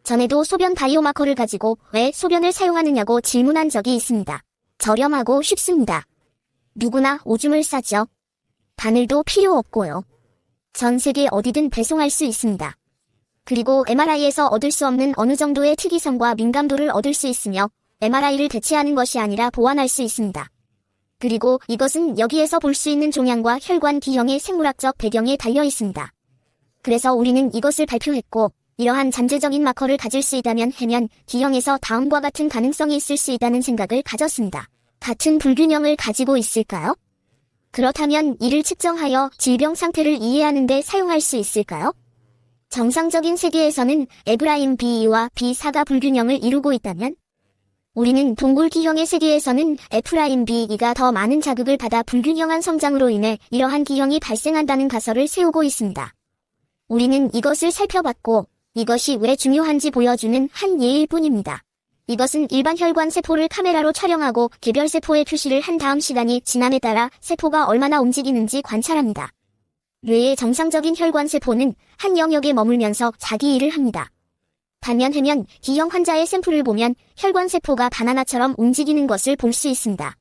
전에도 소변 바이오마커를 가지고 왜 소변을 사용하느냐고 질문한 적이 있습니다. 저렴하고 쉽습니다. 누구나 오줌을 싸죠. 바늘도 필요 없고요. 전 세계 어디든 배송할 수 있습니다. 그리고 MRI에서 얻을 수 없는 어느 정도의 특이성과 민감도를 얻을 수 있으며 MRI를 대체하는 것이 아니라 보완할 수 있습니다. 그리고 이것은 여기에서 볼 수 있는 종양과 혈관 기형의 생물학적 배경에 달려 있습니다. 그래서 우리는 이것을 발표했고 이러한 잠재적인 마커를 가질 수 있다면 해면 기형에서 다음과 같은 가능성이 있을 수 있다는 생각을 가졌습니다. 같은 불균형을 가지고 있을까요? 그렇다면 이를 측정하여 질병 상태를 이해하는 데 사용할 수 있을까요? 정상적인 세계에서는 에브라임 B2와 B4가 불균형을 이루고 있다면 우리는 동굴 기형의 세계에서는 에프라임 B2가 더 많은 자극을 받아 불균형한 성장으로 인해 이러한 기형이 발생한다는 가설을 세우고 있습니다. 우리는 이것을 살펴봤고 이것이 왜 중요한지 보여주는 한 예일 뿐입니다. 이것은 일반 혈관 세포를 카메라로 촬영하고 개별 세포의 표시를 한 다음 시간이 지남에 따라 세포가 얼마나 움직이는지 관찰합니다. 뇌의 정상적인 혈관 세포는 한 영역에 머물면서 자기 일을 합니다. 반면 해면 D형 환자의 샘플을 보면 혈관세포가 바나나처럼 움직이는 것을 볼 수 있습니다.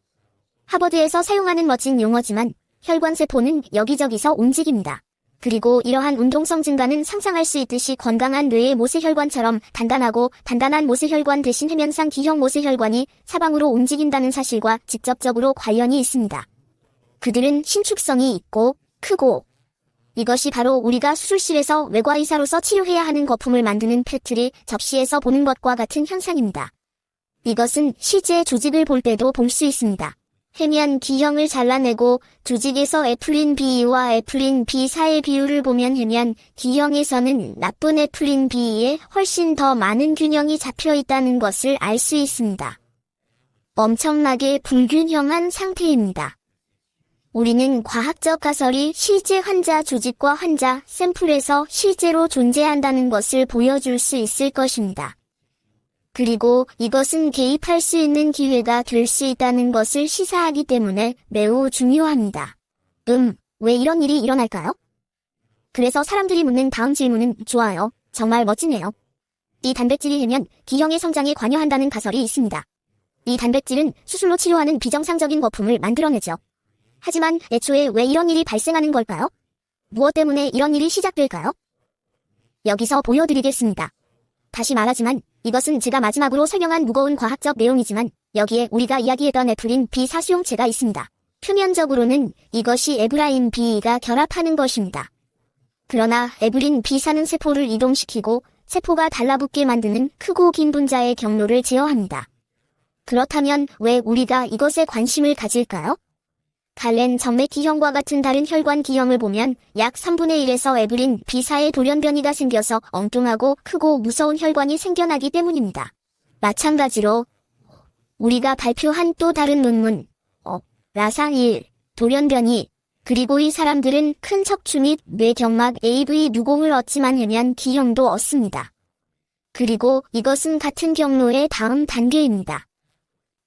하버드에서 사용하는 멋진 용어지만 혈관세포는 여기저기서 움직입니다. 그리고 이러한 운동성 증가는 상상할 수 있듯이 건강한 뇌의 모세혈관처럼 단단한 모세혈관 대신 해면상 D형 모세혈관이 사방으로 움직인다는 사실과 직접적으로 관련이 있습니다. 그들은 신축성이 있고 크고 이것이 바로 우리가 수술실에서 외과의사로서 치료해야 하는 거품을 만드는 패트리 접시에서 보는 것과 같은 현상입니다. 이것은 실제 조직을 볼 때도 볼 수 있습니다. 해면 D형을 잘라내고 조직에서 에플린 B와 에플린 B4의 비율을 보면 해면 D형에서는 나쁜 에플린 B에 훨씬 더 많은 균형이 잡혀 있다는 것을 알 수 있습니다. 엄청나게 불균형한 상태입니다. 우리는 과학적 가설이 실제 환자 조직과 환자 샘플에서 실제로 존재한다는 것을 보여줄 수 있을 것입니다. 그리고 이것은 개입할 수 있는 기회가 될 수 있다는 것을 시사하기 때문에 매우 중요합니다. 왜 이런 일이 일어날까요? 그래서 사람들이 묻는 다음 질문은 좋아요. 정말 멋지네요. 이 단백질이 해면 D형의 성장에 관여한다는 가설이 있습니다. 이 단백질은 수술로 치료하는 비정상적인 거품을 만들어내죠. 하지만 애초에 왜 이런 일이 발생하는 걸까요? 무엇 때문에 이런 일이 시작될까요? 여기서 보여드리겠습니다. 다시 말하지만 이것은 제가 마지막으로 설명한 무거운 과학적 내용이지만 여기에 우리가 이야기했던 에플린 B4 수용체가 있습니다. 표면적으로는 이것이 에브라인 B가 결합하는 것입니다. 그러나 에브린 B4는 세포를 이동시키고 세포가 달라붙게 만드는 크고 긴 분자의 경로를 제어합니다. 그렇다면 왜 우리가 이것에 관심을 가질까요? 갈렌 정맥 D형과 같은 다른 혈관 D형을 보면 약 3분의 1에서 에브린 B4의 돌연변이가 생겨서 엉뚱하고 크고 무서운 혈관이 생겨나기 때문입니다. 마찬가지로 우리가 발표한 또 다른 논문, 라사 1, 돌연변이, 그리고 이 사람들은 큰 척추 및 뇌경막 AV 누공을 얻지만 해면 D형도 얻습니다. 그리고 이것은 같은 경로의 다음 단계입니다.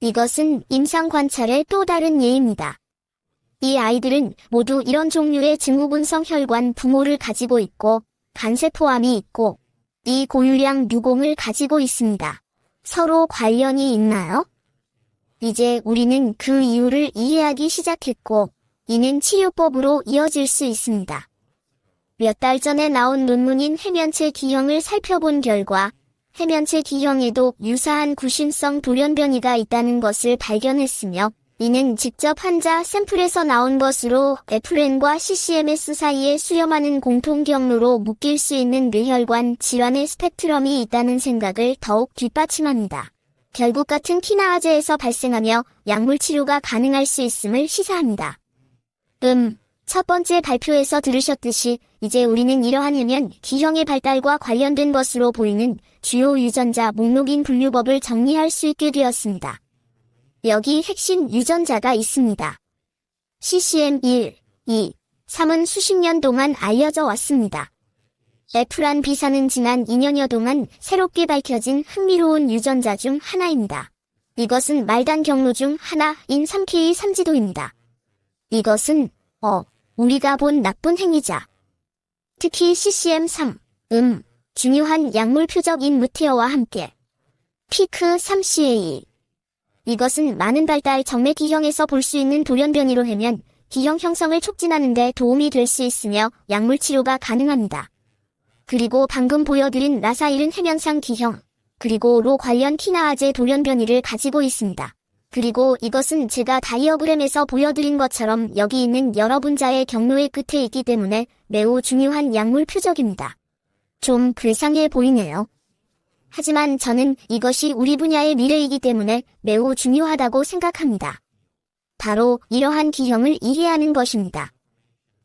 이것은 임상 관찰의 또 다른 예입니다. 이 아이들은 모두 이런 종류의 증후군성 혈관 부모를 가지고 있고 간세포암이 있고 이 고유량 유공을 가지고 있습니다. 서로 관련이 있나요? 이제 우리는 그 이유를 이해하기 시작했고 이는 치료법으로 이어질 수 있습니다. 몇 달 전에 나온 논문인 해면체 D형을 살펴본 결과 해면체 D형에도 유사한 구심성 돌연변이가 있다는 것을 발견했으며 이는 직접 환자 샘플에서 나온 것으로 에플렌과 CCMS 사이에 수렴하는 공통 경로로 묶일 수 있는 뇌혈관 질환의 스펙트럼이 있다는 생각을 더욱 뒷받침합니다. 결국 같은 키나아제에서 발생하며 약물 치료가 가능할 수 있음을 시사합니다. 첫 번째 발표에서 들으셨듯이 이제 우리는 이러한 해면 D형의 발달과 관련된 것으로 보이는 주요 유전자 목록인 분류법을 정리할 수 있게 되었습니다. 여기 핵심 유전자가 있습니다. CCM1, 2, 3은 수십 년 동안 알려져 왔습니다. 에프란 B사는 지난 2년여 동안 새롭게 밝혀진 흥미로운 유전자 중 하나입니다. 이것은 말단 경로 중 하나인 3K 삼지도입니다. 이것은 우리가 본 나쁜 행위자. 특히 CCM3, 중요한 약물 표적인 무티어와 함께 피크 3CA. 이것은 많은 발달 정맥 D형에서 볼 수 있는 돌연변이로 해면 D형 형성을 촉진하는 데 도움이 될 수 있으며 약물 치료가 가능합니다. 그리고 방금 보여드린 라사1은 해면상 D형, 그리고 로 관련 키나아제 돌연변이를 가지고 있습니다. 그리고 이것은 제가 다이어그램에서 보여드린 것처럼 여기 있는 여러 분자의 경로의 끝에 있기 때문에 매우 중요한 약물 표적입니다. 좀 괴상해 보이네요. 하지만 저는 이것이 우리 분야의 미래이기 때문에 매우 중요하다고 생각합니다. 바로 이러한 D형을 이해하는 것입니다.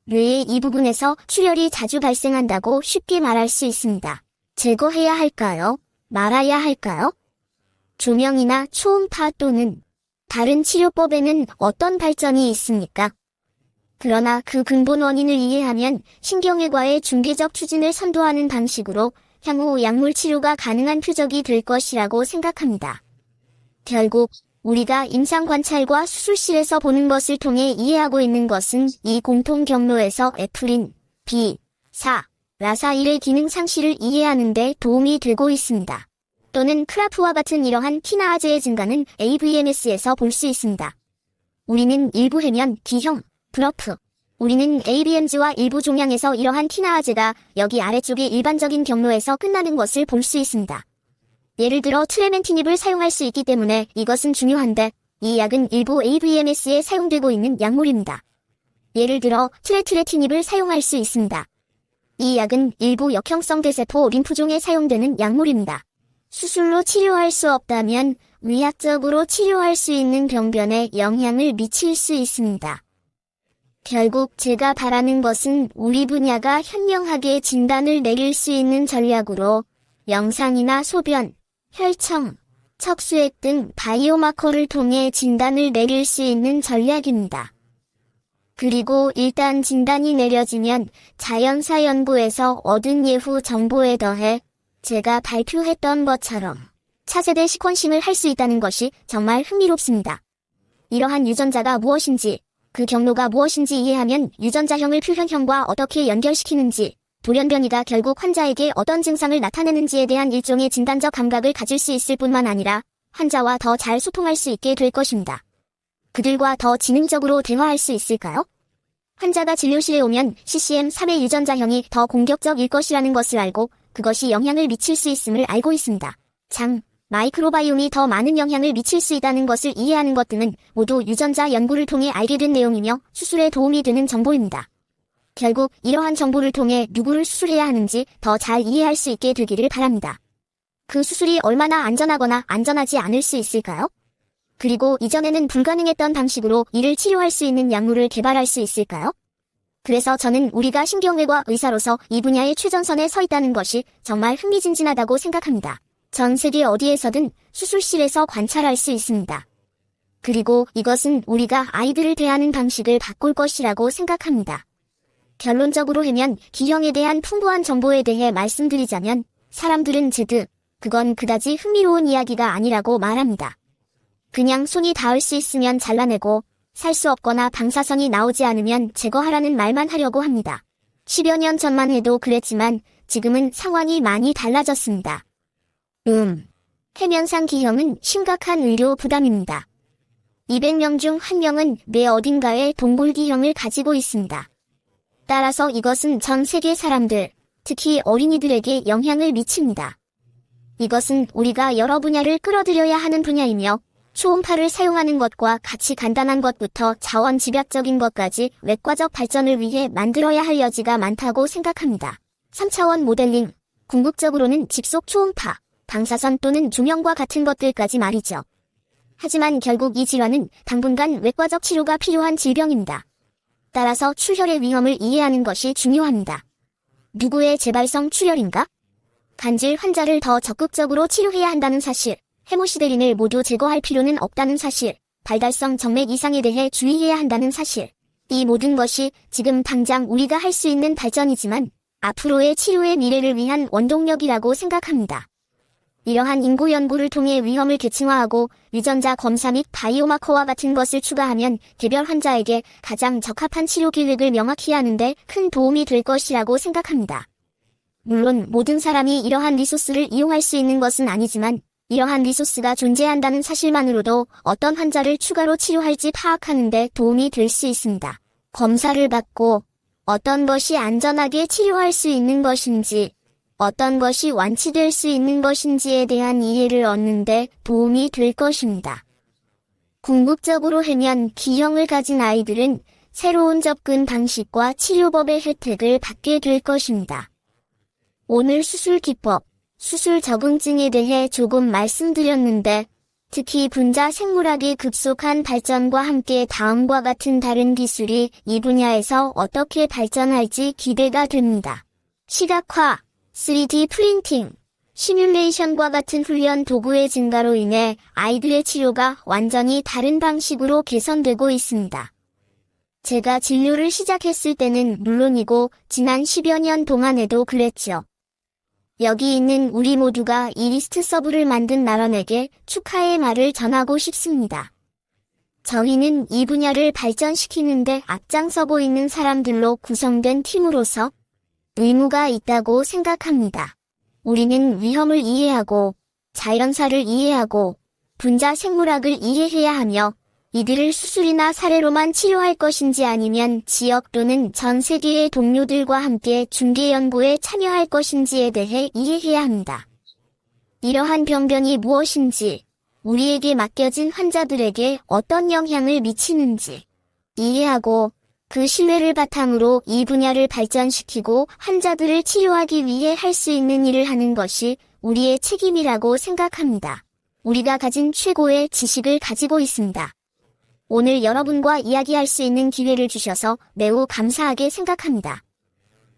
뇌의 이 부분에서 출혈이 자주 발생한다고 쉽게 말할 수 있습니다. 제거해야 할까요? 말아야 할까요? 조명이나 초음파 또는 다른 치료법에는 어떤 발전이 있습니까? 그러나 그 근본 원인을 이해하면 신경외과의 중개적 추진을 선도하는 방식으로 향후 약물 치료가 가능한 표적이 될 것이라고 생각합니다. 결국 우리가 임상 관찰과 수술실에서 보는 것을 통해 이해하고 있는 것은 이 공통 경로에서 에플린, B, 4, 라사일의 기능 상실을 이해하는 데 도움이 되고 있습니다. 또는 크라프와 같은 이러한 키나아제의 증가는 AVMS에서 볼 수 있습니다. 우리는 일부 해면, D형, 브러프. 우리는 ABMG와 일부 종양에서 이러한 키나아제가 여기 아래쪽의 일반적인 경로에서 끝나는 것을 볼 수 있습니다. 예를 들어 트레멘티닙을 사용할 수 있기 때문에 이것은 중요한데 이 약은 일부 AVMS에 사용되고 있는 약물입니다. 예를 들어 트레티닙을 사용할 수 있습니다. 이 약은 일부 역형성 대세포 림프종에 사용되는 약물입니다. 수술로 치료할 수 없다면 의학적으로 치료할 수 있는 병변에 영향을 미칠 수 있습니다. 결국 제가 바라는 것은 우리 분야가 현명하게 진단을 내릴 수 있는 전략으로 영상이나 소변, 혈청, 척수액 등 바이오마커를 통해 진단을 내릴 수 있는 전략입니다. 그리고 일단 진단이 내려지면 자연사 연구에서 얻은 예후 정보에 더해 제가 발표했던 것처럼 차세대 시퀀싱을 할 수 있다는 것이 정말 흥미롭습니다. 이러한 유전자가 무엇인지, 그 경로가 무엇인지 이해하면 유전자형을 표현형과 어떻게 연결시키는지, 돌연변이가 결국 환자에게 어떤 증상을 나타내는지에 대한 일종의 진단적 감각을 가질 수 있을 뿐만 아니라 환자와 더 잘 소통할 수 있게 될 것입니다. 그들과 더 지능적으로 대화할 수 있을까요? 환자가 진료실에 오면 CCM3의 유전자형이 더 공격적일 것이라는 것을 알고 그것이 영향을 미칠 수 있음을 알고 있습니다. 장, 마이크로바이옴이 더 많은 영향을 미칠 수 있다는 것을 이해하는 것 등은 모두 유전자 연구를 통해 알게 된 내용이며 수술에 도움이 되는 정보입니다. 결국 이러한 정보를 통해 누구를 수술해야 하는지 더 잘 이해할 수 있게 되기를 바랍니다. 그 수술이 얼마나 안전하거나 안전하지 않을 수 있을까요? 그리고 이전에는 불가능했던 방식으로 이를 치료할 수 있는 약물을 개발할 수 있을까요? 그래서 저는 우리가 신경외과 의사로서 이 분야의 최전선에 서 있다는 것이 정말 흥미진진하다고 생각합니다. 전 세계 어디에서든 수술실에서 관찰할 수 있습니다. 그리고 이것은 우리가 아이들을 대하는 방식을 바꿀 것이라고 생각합니다. 결론적으로 하면 기형에 대한 풍부한 정보에 대해 말씀드리자면 사람들은 그건 그다지 흥미로운 이야기가 아니라고 말합니다. 그냥 손이 닿을 수 있으면 잘라내고 살 수 없거나 방사선이 나오지 않으면 제거하라는 말만 하려고 합니다. 10여 년 전만 해도 그랬지만 지금은 상황이 많이 달라졌습니다. 해면상 기형은 심각한 의료 부담입니다. 200명 중 1명은 뇌 어딘가에 동골기형을 가지고 있습니다. 따라서 이것은 전 세계 사람들, 특히 어린이들에게 영향을 미칩니다. 이것은 우리가 여러 분야를 끌어들여야 하는 분야이며 초음파를 사용하는 것과 같이 간단한 것부터 자원 집약적인 것까지 외과적 발전을 위해 만들어야 할 여지가 많다고 생각합니다. 3차원 모델링, 궁극적으로는 집속 초음파, 방사선 또는 조명과 같은 것들까지 말이죠. 하지만 결국 이 질환은 당분간 외과적 치료가 필요한 질병입니다. 따라서 출혈의 위험을 이해하는 것이 중요합니다. 누구의 재발성 출혈인가? 간질 환자를 더 적극적으로 치료해야 한다는 사실, 헤모시데린을 모두 제거할 필요는 없다는 사실, 발달성 정맥 이상에 대해 주의해야 한다는 사실. 이 모든 것이 지금 당장 우리가 할 수 있는 발전이지만 앞으로의 치료의 미래를 위한 원동력이라고 생각합니다. 이러한 인구 연구를 통해 위험을 계층화하고 유전자 검사 및 바이오마커와 같은 것을 추가하면 개별 환자에게 가장 적합한 치료 계획을 명확히 하는 데 큰 도움이 될 것이라고 생각합니다. 물론 모든 사람이 이러한 리소스를 이용할 수 있는 것은 아니지만 이러한 리소스가 존재한다는 사실만으로도 어떤 환자를 추가로 치료할지 파악하는 데 도움이 될 수 있습니다. 검사를 받고 어떤 것이 안전하게 치료할 수 있는 것인지, 어떤 것이 완치될 수 있는 것인지에 대한 이해를 얻는 데 도움이 될 것입니다. 궁극적으로 하면 기형을 가진 아이들은 새로운 접근 방식과 치료법의 혜택을 받게 될 것입니다. 오늘 수술 기법, 수술 적응증에 대해 조금 말씀드렸는데 특히 분자 생물학의 급속한 발전과 함께 다음과 같은 다른 기술이 이 분야에서 어떻게 발전할지 기대가 됩니다. 시각화, 3D 프린팅, 시뮬레이션과 같은 훈련 도구의 증가로 인해 아이들의 치료가 완전히 다른 방식으로 개선되고 있습니다. 제가 진료를 시작했을 때는 물론이고 지난 10여 년 동안에도 그랬죠. 여기 있는 우리 모두가 이 리스트 서브를 만든 나런에게 축하의 말을 전하고 싶습니다. 저희는 이 분야를 발전시키는데 앞장서고 있는 사람들로 구성된 팀으로서 의무가 있다고 생각합니다. 우리는 위험을 이해하고 자연사를 이해하고 분자 생물학을 이해해야 하며 이들을 수술이나 사례로만 치료할 것인지 아니면 지역 또는 전 세계의 동료들과 함께 중개 연구에 참여할 것인지에 대해 이해해야 합니다. 이러한 병변이 무엇인지, 우리에게 맡겨진 환자들에게 어떤 영향을 미치는지 이해하고 그 신뢰를 바탕으로 이 분야를 발전시키고 환자들을 치료하기 위해 할 수 있는 일을 하는 것이 우리의 책임이라고 생각합니다. 우리가 가진 최고의 지식을 가지고 있습니다. 오늘 여러분과 이야기할 수 있는 기회를 주셔서 매우 감사하게 생각합니다.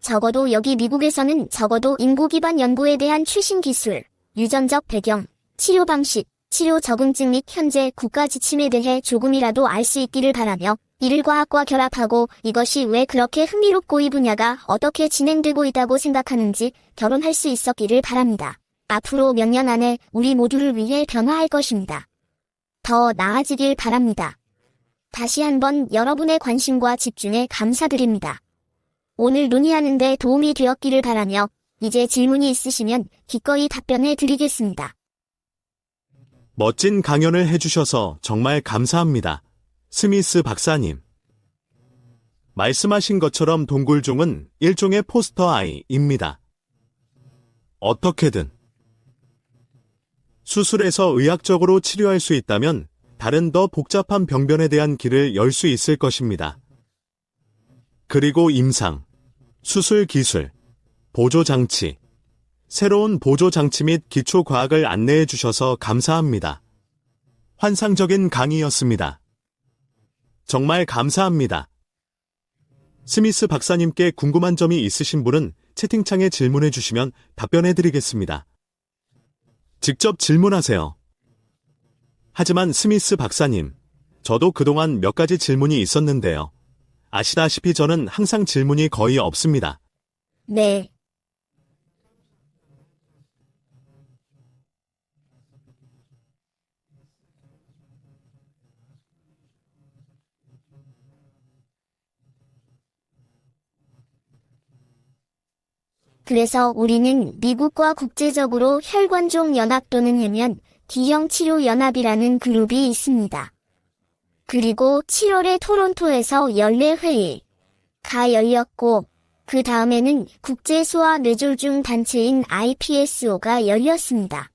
적어도 여기 미국에서는 적어도 인구 기반 연구에 대한 최신 기술, 유전적 배경, 치료 방식, 치료 적응증 및 현재 국가 지침에 대해 조금이라도 알 수 있기를 바라며 이를 과학과 결합하고 이것이 왜 그렇게 흥미롭고 이 분야가 어떻게 진행되고 있다고 생각하는지 결혼할 수 있었기를 바랍니다. 앞으로 몇 년 안에 우리 모두를 위해 변화할 것입니다. 더 나아지길 바랍니다. 다시 한번 여러분의 관심과 집중에 감사드립니다. 오늘 논의하는 데 도움이 되었기를 바라며 이제 질문이 있으시면 기꺼이 답변해 드리겠습니다. 멋진 강연을 해주셔서 정말 감사합니다. 스미스 박사님. 말씀하신 것처럼 동굴종은 일종의 포스터 아이입니다. 어떻게든 수술에서 의학적으로 치료할 수 있다면 다른 더 복잡한 병변에 대한 길을 열 수 있을 것입니다. 그리고 임상, 수술 기술, 보조장치, 새로운 보조장치 및 기초과학을 안내해 주셔서 감사합니다. 환상적인 강의였습니다. 정말 감사합니다. 스미스 박사님께 궁금한 점이 있으신 분은 채팅창에 질문해 주시면 답변해 드리겠습니다. 직접 질문하세요. 하지만 스미스 박사님, 저도 그동안 몇 가지 질문이 있었는데요. 아시다시피 저는 항상 질문이 거의 없습니다. 네. 그래서 우리는 미국과 국제적으로 혈관종 연합 또는 해면 D형 치료 연합이라는 그룹이 있습니다. 그리고 7월에 토론토에서 연례회의가 열렸고 그 다음에는 국제소아뇌졸중 단체인 IPSO가 열렸습니다.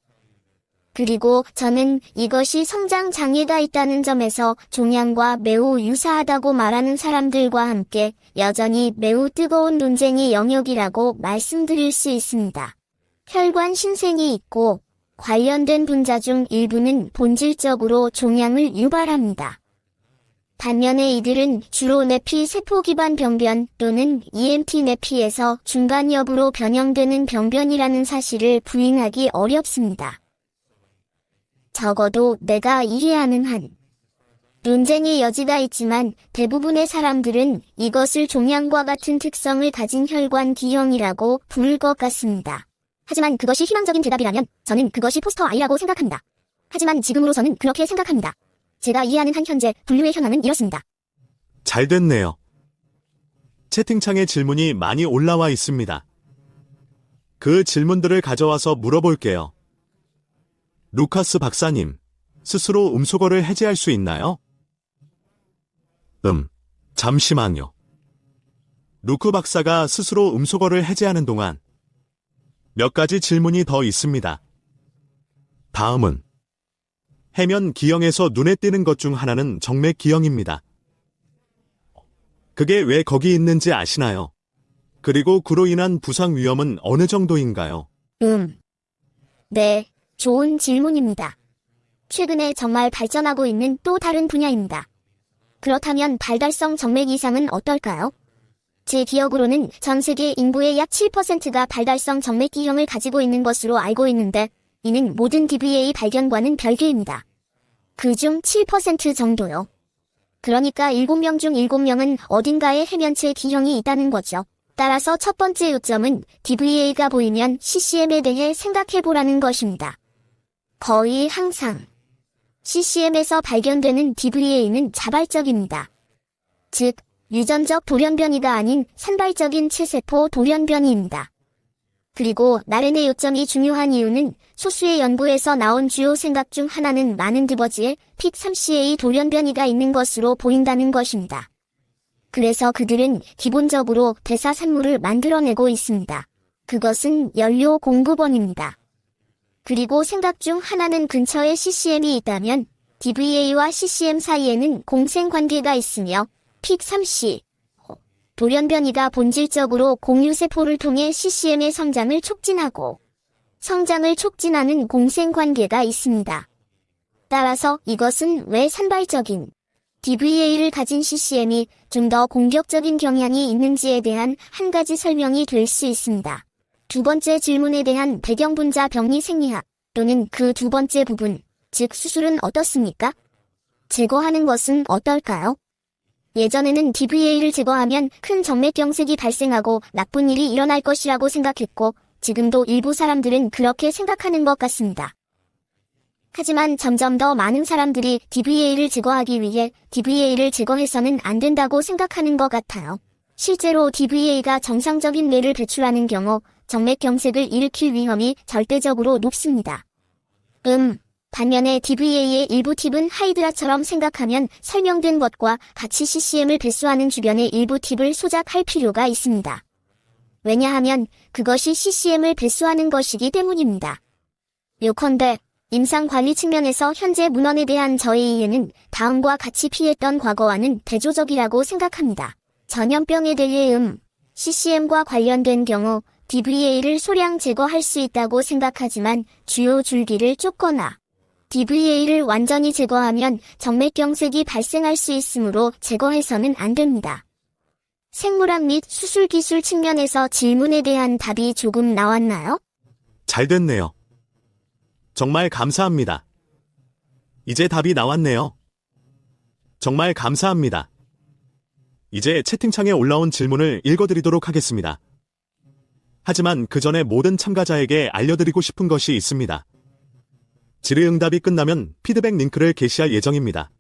그리고 저는 이것이 성장 장애가 있다는 점에서 종양과 매우 유사하다고 말하는 사람들과 함께 여전히 매우 뜨거운 논쟁의 영역이라고 말씀드릴 수 있습니다. 혈관 신생이 있고 관련된 분자 중 일부는 본질적으로 종양을 유발합니다. 반면에 이들은 주로 내피 세포 기반 병변 또는 EMT 내피에서 중간 여부로 변형되는 병변이라는 사실을 부인하기 어렵습니다. 적어도 내가 이해하는 한 논쟁의 여지가 있지만 대부분의 사람들은 이것을 종양과 같은 특성을 가진 혈관 D형이라고 부를 것 같습니다. 하지만 그것이 희망적인 대답이라면 저는 그것이 포스터 아이라고 생각합니다. 하지만 지금으로서는 그렇게 생각합니다. 제가 이해하는 한 현재 분류의 현황은 이렇습니다. 잘 됐네요. 채팅창에 질문이 많이 올라와 있습니다. 그 질문들을 가져와서 물어볼게요. 루카스 박사님, 스스로 음소거를 해제할 수 있나요? 잠시만요. 루크 박사가 스스로 음소거를 해제하는 동안 몇 가지 질문이 더 있습니다. 다음은 해면 기형에서 눈에 띄는 것 중 하나는 정맥 기형입니다. 그게 왜 거기 있는지 아시나요? 그리고 그로 인한 부상 위험은 어느 정도인가요? 네, 좋은 질문입니다. 최근에 정말 발전하고 있는 또 다른 분야입니다. 그렇다면 발달성 정맥 이상은 어떨까요? 제 기억으로는 전 세계 인구의 약 7%가 발달성 정맥 기형을 가지고 있는 것으로 알고 있는데 이는 모든 DBA 발견과는 별개입니다. 그중 7% 정도요. 그러니까 7명 중 7명은 어딘가에 해면체 D형이 있다는 거죠. 따라서 첫 번째 요점은 DVA가 보이면 CCM에 대해 생각해보라는 것입니다. 거의 항상 CCM에서 발견되는 DVA는 자발적입니다. 즉, 유전적 돌연변이가 아닌 산발적인 체세포 돌연변이입니다. 그리고 나렌의 요점이 중요한 이유는 소수의 연구에서 나온 주요 생각 중 하나는 많은 드버지에 픽3CA 돌연변이가 있는 것으로 보인다는 것입니다. 그래서 그들은 기본적으로 대사산물을 만들어내고 있습니다. 그것은 연료 공급원입니다. 그리고 생각 중 하나는 근처에 CCM이 있다면 DVA와 CCM 사이에는 공생관계가 있으며 픽3C 돌연변이가 본질적으로 공유세포를 통해 CCM의 성장을 촉진하고 성장을 촉진하는 공생관계가 있습니다. 따라서 이것은 왜 산발적인 DVA를 가진 CCM이 좀 더 공격적인 경향이 있는지에 대한 한 가지 설명이 될 수 있습니다. 두 번째 질문에 대한 배경분자 병리 생리학 또는 그 두 번째 부분, 즉 수술은 어떻습니까? 제거하는 것은 어떨까요? 예전에는 DVA를 제거하면 큰 정맥경색이 발생하고 나쁜 일이 일어날 것이라고 생각했고 지금도 일부 사람들은 그렇게 생각하는 것 같습니다. 하지만 점점 더 많은 사람들이 DVA를 제거하기 위해 DVA를 제거해서는 안 된다고 생각하는 것 같아요. 실제로 DVA가 정상적인 뇌를 배출하는 경우 정맥경색을 일으킬 위험이 절대적으로 높습니다. 반면에 DVA의 일부 팁은 하이드라처럼 생각하면 설명된 것과 같이 CCM을 배수하는 주변의 일부 팁을 소작할 필요가 있습니다. 왜냐하면 그것이 CCM을 배수하는 것이기 때문입니다. 요컨대 임상관리 측면에서 현재 문헌에 대한 저의 이해는 다음과 같이 피했던 과거와는 대조적이라고 생각합니다. 전염병에 대해 CCM과 관련된 경우 DVA를 소량 제거할 수 있다고 생각하지만 주요 줄기를 쫓거나 DVA를 완전히 제거하면 정맥경색이 발생할 수 있으므로 제거해서는 안 됩니다. 생물학 및 수술기술 측면에서 질문에 대한 답이 조금 나왔나요? 잘 됐네요. 정말 감사합니다. 이제 답이 나왔네요. 정말 감사합니다. 이제 채팅창에 올라온 질문을 읽어드리도록 하겠습니다. 하지만 그 전에 모든 참가자에게 알려드리고 싶은 것이 있습니다. 질의응답이 끝나면 피드백 링크를 게시할 예정입니다.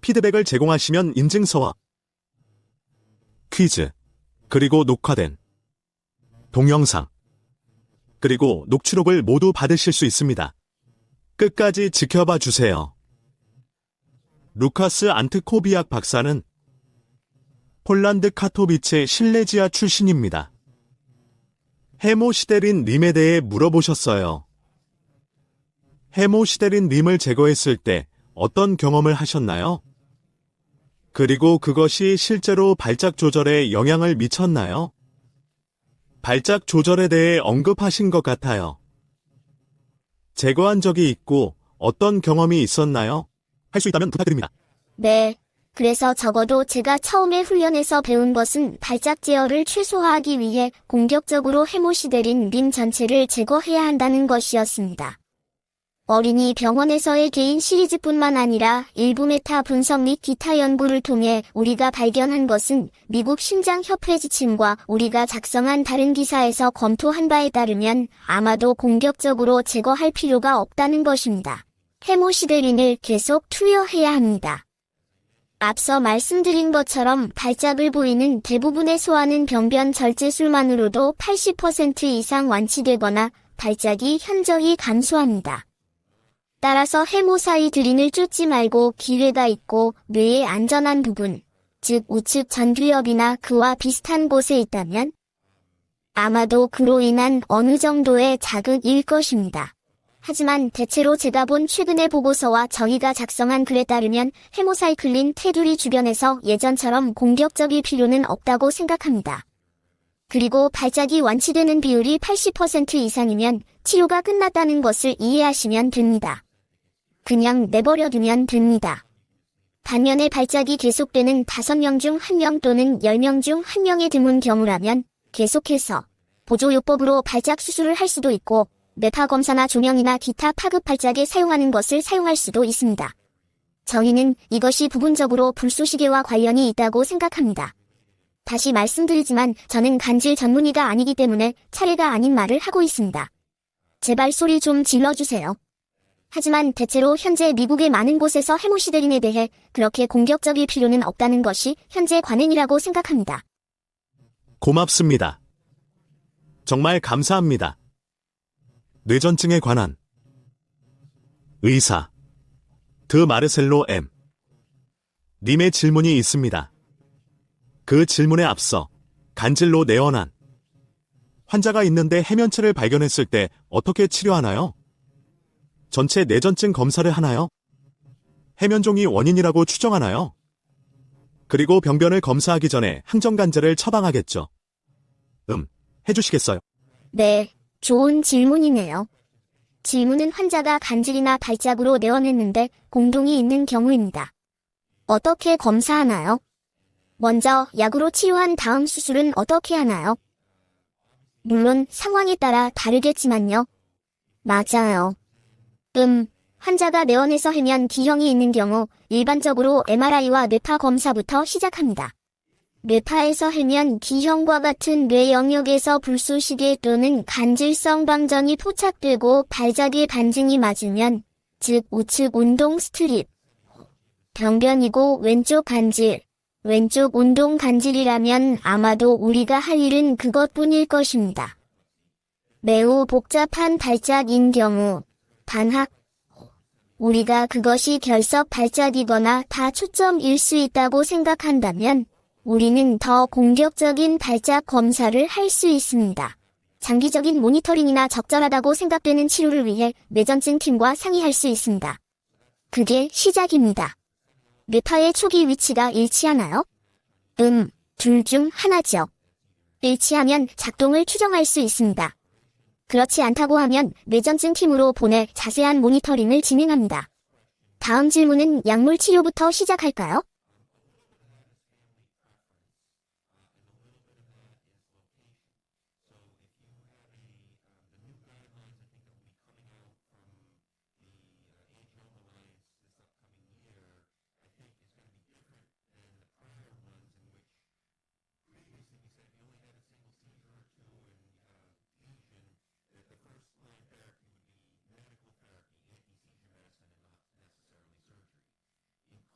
피드백을 제공하시면 인증서와 퀴즈, 그리고 녹화된 동영상, 그리고 녹취록을 모두 받으실 수 있습니다. 끝까지 지켜봐 주세요. 루카스 안트코비악 박사는 폴란드 카토비체 실레지아 출신입니다. 헤모시데린 림에 대해 물어보셨어요. 헤모시데린 림을 제거했을 때 어떤 경험을 하셨나요? 그리고 그것이 실제로 발작 조절에 영향을 미쳤나요? 발작 조절에 대해 언급하신 것 같아요. 제거한 적이 있고 어떤 경험이 있었나요? 할 수 있다면 부탁드립니다. 네. 그래서 적어도 제가 처음에 훈련에서 배운 것은 발작 제어를 최소화하기 위해 공격적으로 헤모시데린 림 전체를 제거해야 한다는 것이었습니다. 어린이 병원에서의 개인 시리즈뿐만 아니라 일부 메타 분석 및 기타 연구를 통해 우리가 발견한 것은 미국 심장협회 지침과 우리가 작성한 다른 기사에서 검토한 바에 따르면 아마도 공격적으로 제거할 필요가 없다는 것입니다. 헤모시데린을 계속 투여해야 합니다. 앞서 말씀드린 것처럼 발작을 보이는 대부분의 소아는 병변 절제술만으로도 80% 이상 완치되거나 발작이 현저히 감소합니다. 따라서 헤모사이드린을 쫓지 말고 기회가 있고 뇌의 안전한 부분, 즉 우측 전두엽이나 그와 비슷한 곳에 있다면 아마도 그로 인한 어느 정도의 자극일 것입니다. 하지만 대체로 제가 본 최근의 보고서와 저희가 작성한 글에 따르면 헤모사이클린 테두리 주변에서 예전처럼 공격적일 필요는 없다고 생각합니다. 그리고 발작이 완치되는 비율이 80% 이상이면 치료가 끝났다는 것을 이해하시면 됩니다. 그냥 내버려두면 됩니다. 반면에 발작이 계속되는 5명 중 1명 또는 10명 중 1명의 드문 경우라면 계속해서 보조요법으로 발작 수술을 할 수도 있고 메타 검사나 조명이나 기타 파급 발작에 사용하는 것을 사용할 수도 있습니다. 저희는 이것이 부분적으로 불쏘시개와 관련이 있다고 생각합니다. 다시 말씀드리지만 저는 간질 전문의가 아니기 때문에 차례가 아닌 말을 하고 있습니다. 제발 소리 좀 질러주세요. 하지만 대체로 현재 미국의 많은 곳에서 해모시드린에 대해 그렇게 공격적일 필요는 없다는 것이 현재 관행이라고 생각합니다. 고맙습니다. 정말 감사합니다. 뇌전증에 관한 의사 드 마르셀로 M. 님의 질문이 있습니다. 그 질문에 앞서 간질로 내원한 환자가 있는데 해면체를 발견했을 때 어떻게 치료하나요? 전체 뇌전증 검사를 하나요? 해면종이 원인이라고 추정하나요? 그리고 병변을 검사하기 전에 항정간제를 처방하겠죠. 해주시겠어요? 네, 좋은 질문이네요. 질문은 환자가 간질이나 발작으로 내원했는데 공동이 있는 경우입니다. 어떻게 검사하나요? 먼저 약으로 치료한 다음 수술은 어떻게 하나요? 물론 상황에 따라 다르겠지만요. 맞아요. 환자가 내원에서 해면 기형이 있는 경우 일반적으로 MRI와 뇌파 검사부터 시작합니다. 뇌파에서 해면 기형과 같은 뇌 영역에서 불쏘시개 또는 간질성 방전이 포착되고 발작의 반증이 맞으면, 즉 우측 운동 스트립, 병변이고 왼쪽 간질, 왼쪽 운동 간질이라면 아마도 우리가 할 일은 그것뿐일 것입니다. 매우 복잡한 발작인 경우, 단학, 우리가 그것이 결석 발작이거나 다초점일 수 있다고 생각한다면 우리는 더 공격적인 발작 검사를 할 수 있습니다. 장기적인 모니터링이나 적절하다고 생각되는 치료를 위해 뇌전증 팀과 상의할 수 있습니다. 그게 시작입니다. 뇌파의 초기 위치가 일치하나요? 둘 중 하나죠. 일치하면 작동을 추정할 수 있습니다. 그렇지 않다고 하면 뇌전증 팀으로 보내 자세한 모니터링을 진행합니다. 다음 질문은 약물 치료부터 시작할까요?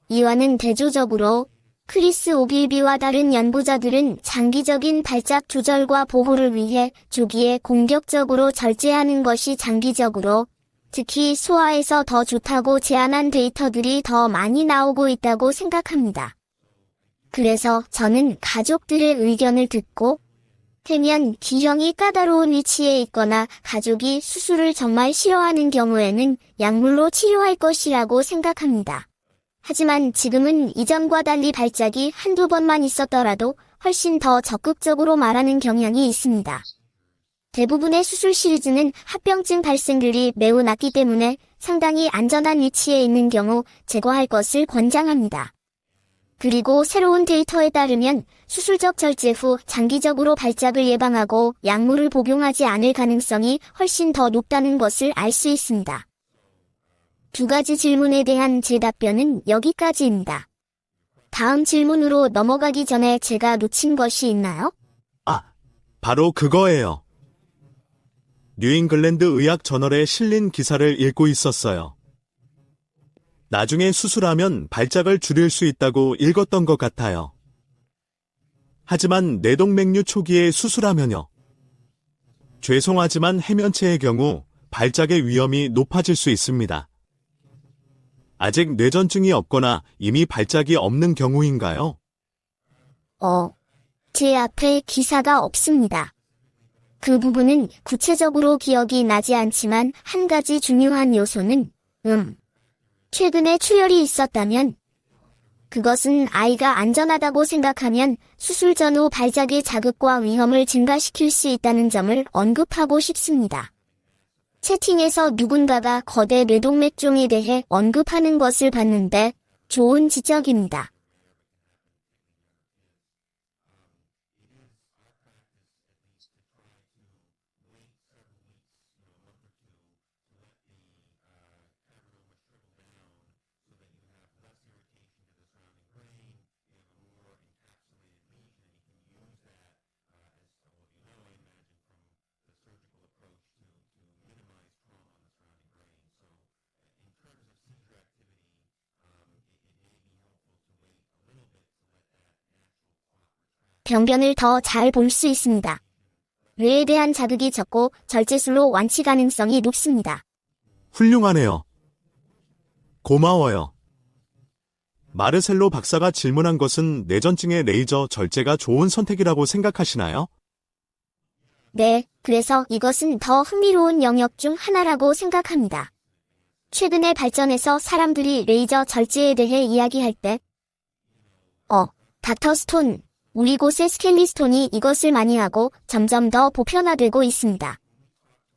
이와는 대조적으로 크리스 오길비와 다른 연구자들은 장기적인 발작 조절과 보호를 위해 조기에 공격적으로 절제하는 것이 장기적으로, 특히 소아에서 더 좋다고 제안한 데이터들이 더 많이 나오고 있다고 생각합니다. 그래서 저는 가족들의 의견을 듣고, 해면 기형이 까다로운 위치에 있거나 가족이 수술을 정말 싫어하는 경우에는 약물로 치료할 것이라고 생각합니다. 하지만 지금은 이전과 달리 발작이 한두 번만 있었더라도 훨씬 더 적극적으로 말하는 경향이 있습니다. 대부분의 수술 시리즈는 합병증 발생률이 매우 낮기 때문에 상당히 안전한 위치에 있는 경우 제거할 것을 권장합니다. 그리고 새로운 데이터에 따르면 수술적 절제 후 장기적으로 발작을 예방하고 약물을 복용하지 않을 가능성이 훨씬 더 높다는 것을 알 수 있습니다. 두 가지 질문에 대한 제 답변은 여기까지입니다. 다음 질문으로 넘어가기 전에 제가 놓친 것이 있나요? 바로 그거예요. 뉴잉글랜드 의학 저널에 실린 기사를 읽고 있었어요. 나중에 수술하면 발작을 줄일 수 있다고 읽었던 것 같아요. 하지만 뇌동맥류 초기에 수술하면요. 죄송하지만 해면체의 경우 발작의 위험이 높아질 수 있습니다. 아직 뇌전증이 없거나 이미 발작이 없는 경우인가요? 제 앞에 기사가 없습니다. 그 부분은 구체적으로 기억이 나지 않지만 한 가지 중요한 요소는, 최근에 출혈이 있었다면, 그것은 아이가 안전하다고 생각하면 수술 전후 발작의 자극과 위험을 증가시킬 수 있다는 점을 언급하고 싶습니다. 채팅에서 누군가가 거대 뇌동맥종에 대해 언급하는 것을 봤는데 좋은 지적입니다. 병변을 더 잘 볼 수 있습니다. 뇌에 대한 자극이 적고 절제술로 완치 가능성이 높습니다. 훌륭하네요. 고마워요. 마르셀로 박사가 질문한 것은 뇌전증의 레이저 절제가 좋은 선택이라고 생각하시나요? 네, 그래서 이것은 더 흥미로운 영역 중 하나라고 생각합니다. 최근의 발전에서 사람들이 레이저 절제에 대해 이야기할 때, 닥터 스톤, 우리 곳의 스켈리 스톤이 이것을 많이 하고 점점 더 보편화되고 있습니다.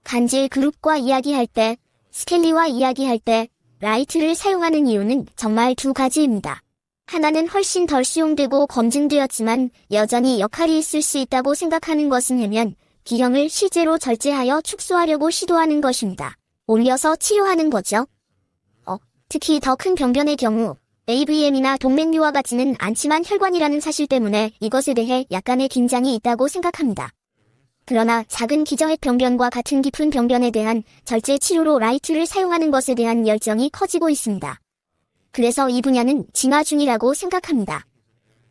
간질 그룹과 이야기할 때, 스켈리와 이야기할 때, 라이트를 사용하는 이유는 정말 두 가지입니다. 하나는 훨씬 덜 수용되고 검증되었지만 여전히 역할이 있을 수 있다고 생각하는 것은 해면, 기형을 실제로 절제하여 축소하려고 시도하는 것입니다. 올려서 치료하는 거죠. 특히 더 큰 병변의 경우, AVM이나 동맥류와 같지는 않지만 혈관이라는 사실 때문에 이것에 대해 약간의 긴장이 있다고 생각합니다. 그러나 작은 기저핵 병변과 같은 깊은 병변에 대한 절제 치료로 라이트를 사용하는 것에 대한 열정이 커지고 있습니다. 그래서 이 분야는 진화 중이라고 생각합니다.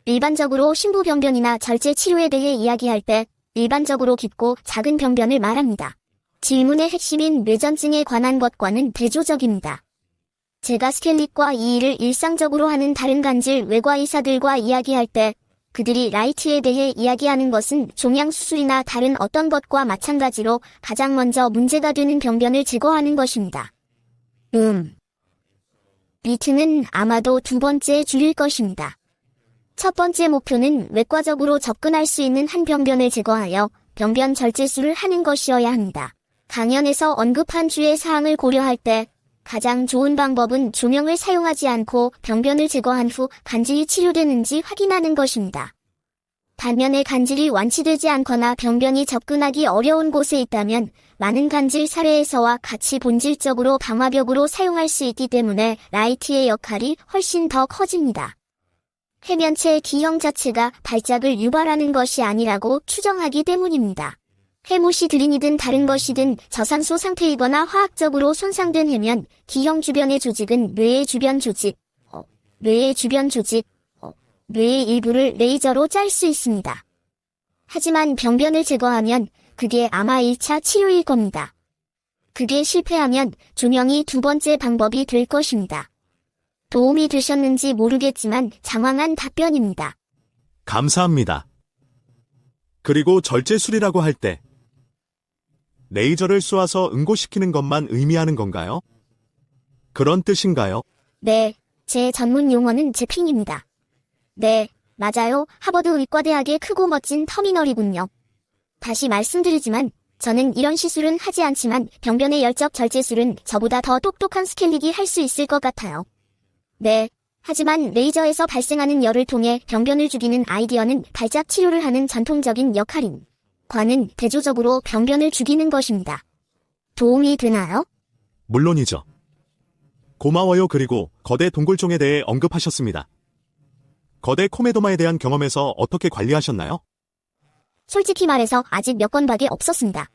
일반적으로 신부 병변이나 절제 치료에 대해 이야기할 때 일반적으로 깊고 작은 병변을 말합니다. 질문의 핵심인 뇌전증에 관한 것과는 대조적입니다. 제가 스켈릿과 이 일을 일상적으로 하는 다른 간질 외과 의사들과 이야기할 때 그들이 라이트에 대해 이야기하는 것은 종양 수술이나 다른 어떤 것과 마찬가지로 가장 먼저 문제가 되는 병변을 제거하는 것입니다. 리트는 아마도 두 번째 줄일 것입니다. 첫 번째 목표는 외과적으로 접근할 수 있는 한 병변을 제거하여 병변 절제술을 하는 것이어야 합니다. 강연에서 언급한 주의 사항을 고려할 때 가장 좋은 방법은 조명을 사용하지 않고 병변을 제거한 후 간질이 치료되는지 확인하는 것입니다. 반면에 간질이 완치되지 않거나 병변이 접근하기 어려운 곳에 있다면 많은 간질 사례에서와 같이 본질적으로 방화벽으로 사용할 수 있기 때문에 라이트의 역할이 훨씬 더 커집니다. 해면체의 기형 자체가 발작을 유발하는 것이 아니라고 추정하기 때문입니다. 해못이 들이니든 다른 것이든 저산소 상태이거나 화학적으로 손상된 해면, 기형 주변의 조직은 뇌의 주변 조직, 뇌의 일부를 레이저로 짤 수 있습니다. 하지만 병변을 제거하면 그게 아마 1차 치료일 겁니다. 그게 실패하면 조명이 두 번째 방법이 될 것입니다. 도움이 되셨는지 모르겠지만 장황한 답변입니다. 감사합니다. 그리고 절제술이라고 할 때 레이저를 쏘아서 응고시키는 것만 의미하는 건가요? 그런 뜻인가요? 네, 제 전문 용어는 제핑입니다. 네, 맞아요. 하버드 의과대학의 크고 멋진 터미널이군요. 다시 말씀드리지만 저는 이런 시술은 하지 않지만 병변의 열적 절제술은 저보다 더 똑똑한 스켈릭이 할 수 있을 것 같아요. 네, 하지만 레이저에서 발생하는 열을 통해 병변을 죽이는 아이디어는 발작 치료를 하는 전통적인 역할인 과는 대조적으로 병변을 죽이는 것입니다. 도움이 되나요? 물론이죠. 고마워요. 그리고 거대 동굴종에 대해 언급하셨습니다. 거대 코메도마에 대한 경험에서 어떻게 관리하셨나요? 솔직히 말해서 아직 몇 건밖에 없었습니다.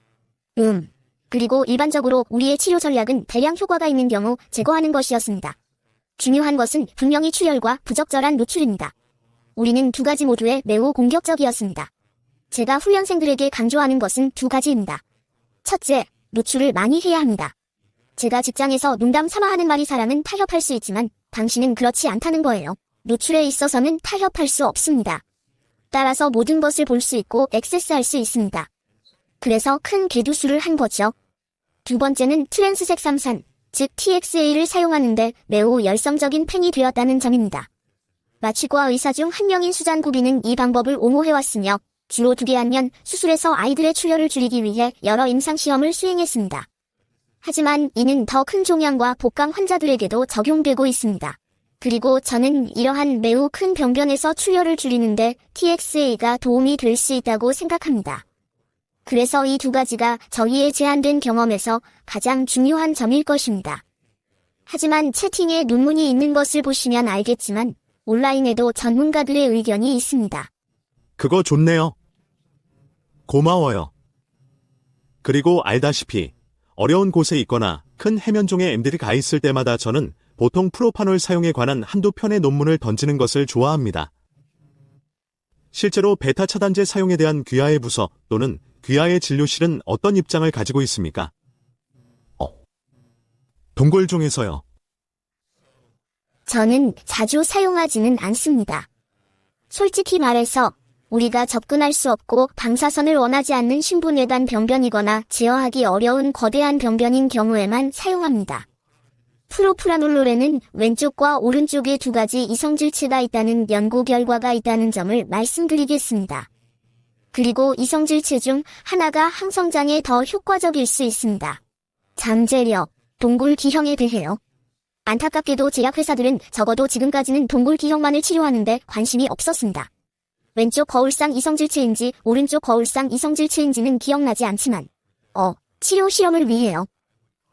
그리고 일반적으로 우리의 치료 전략은 대량 효과가 있는 경우 제거하는 것이었습니다. 중요한 것은 분명히 출혈과 부적절한 노출입니다. 우리는 두 가지 모두에 매우 공격적이었습니다. 제가 훈련생들에게 강조하는 것은 두 가지입니다. 첫째, 노출을 많이 해야 합니다. 제가 직장에서 농담 삼아 하는 말이 사람은 타협할 수 있지만 당신은 그렇지 않다는 거예요. 노출에 있어서는 타협할 수 없습니다. 따라서 모든 것을 볼 수 있고 액세스할 수 있습니다. 그래서 큰 궤두술을 한 거죠. 두 번째는 트랜스색삼산, 즉 TXA를 사용하는데 매우 열성적인 팬이 되었다는 점입니다. 마취과 의사 중 한 명인 수잔 구비는 이 방법을 옹호해왔으며 주로 2개 안면 수술에서 아이들의 출혈을 줄이기 위해 여러 임상시험을 수행했습니다. 하지만 이는 더 큰 종양과 복강 환자들에게도 적용되고 있습니다. 그리고 저는 이러한 매우 큰 병변에서 출혈을 줄이는데 TXA가 도움이 될 수 있다고 생각합니다. 그래서 이 두 가지가 저희의 제한된 경험에서 가장 중요한 점일 것입니다. 하지만 채팅에 논문이 있는 것을 보시면 알겠지만 온라인에도 전문가들의 의견이 있습니다. 그거 좋네요. 고마워요. 그리고 알다시피 어려운 곳에 있거나 큰 해면종에 M들이 가 있을 때마다 저는 보통 프로파놀 사용에 관한 한두 편의 논문을 던지는 것을 좋아합니다. 실제로 베타 차단제 사용에 대한 귀하의 부서 또는 귀하의 진료실은 어떤 입장을 가지고 있습니까? 동굴 중에서요. 저는 자주 사용하지는 않습니다. 솔직히 말해서 우리가 접근할 수 없고 방사선을 원하지 않는 신분외단 병변이거나 제어하기 어려운 거대한 병변인 경우에만 사용합니다. 프로프라놀롤에는 왼쪽과 오른쪽에 2가지 이성질체가 있다는 연구 결과가 있다는 점을 말씀드리겠습니다. 그리고 이성질체 중 하나가 항성장에 더 효과적일 수 있습니다. 잠재력, 동굴 기형에 대해요. 안타깝게도 제약회사들은 적어도 지금까지는 동굴 기형만을 치료하는데 관심이 없었습니다. 왼쪽 거울상 이성질체인지 오른쪽 거울상 이성질체인지는 기억나지 않지만 치료 실험을 위해요.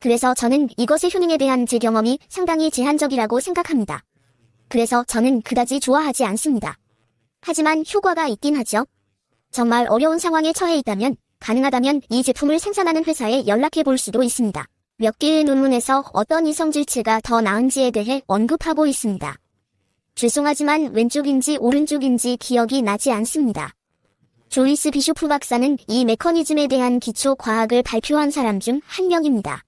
그래서 저는 이것의 효능에 대한 제 경험이 상당히 제한적이라고 생각합니다. 그래서 저는 그다지 좋아하지 않습니다. 하지만 효과가 있긴 하죠. 정말 어려운 상황에 처해 있다면 가능하다면 이 제품을 생산하는 회사에 연락해 볼 수도 있습니다. 몇 개의 논문에서 어떤 이성질체가 더 나은지에 대해 언급하고 있습니다. 죄송하지만 왼쪽인지 오른쪽인지 기억이 나지 않습니다. 조이스 비쇼프 박사는 이 메커니즘에 대한 기초 과학을 발표한 사람 중 한 명입니다.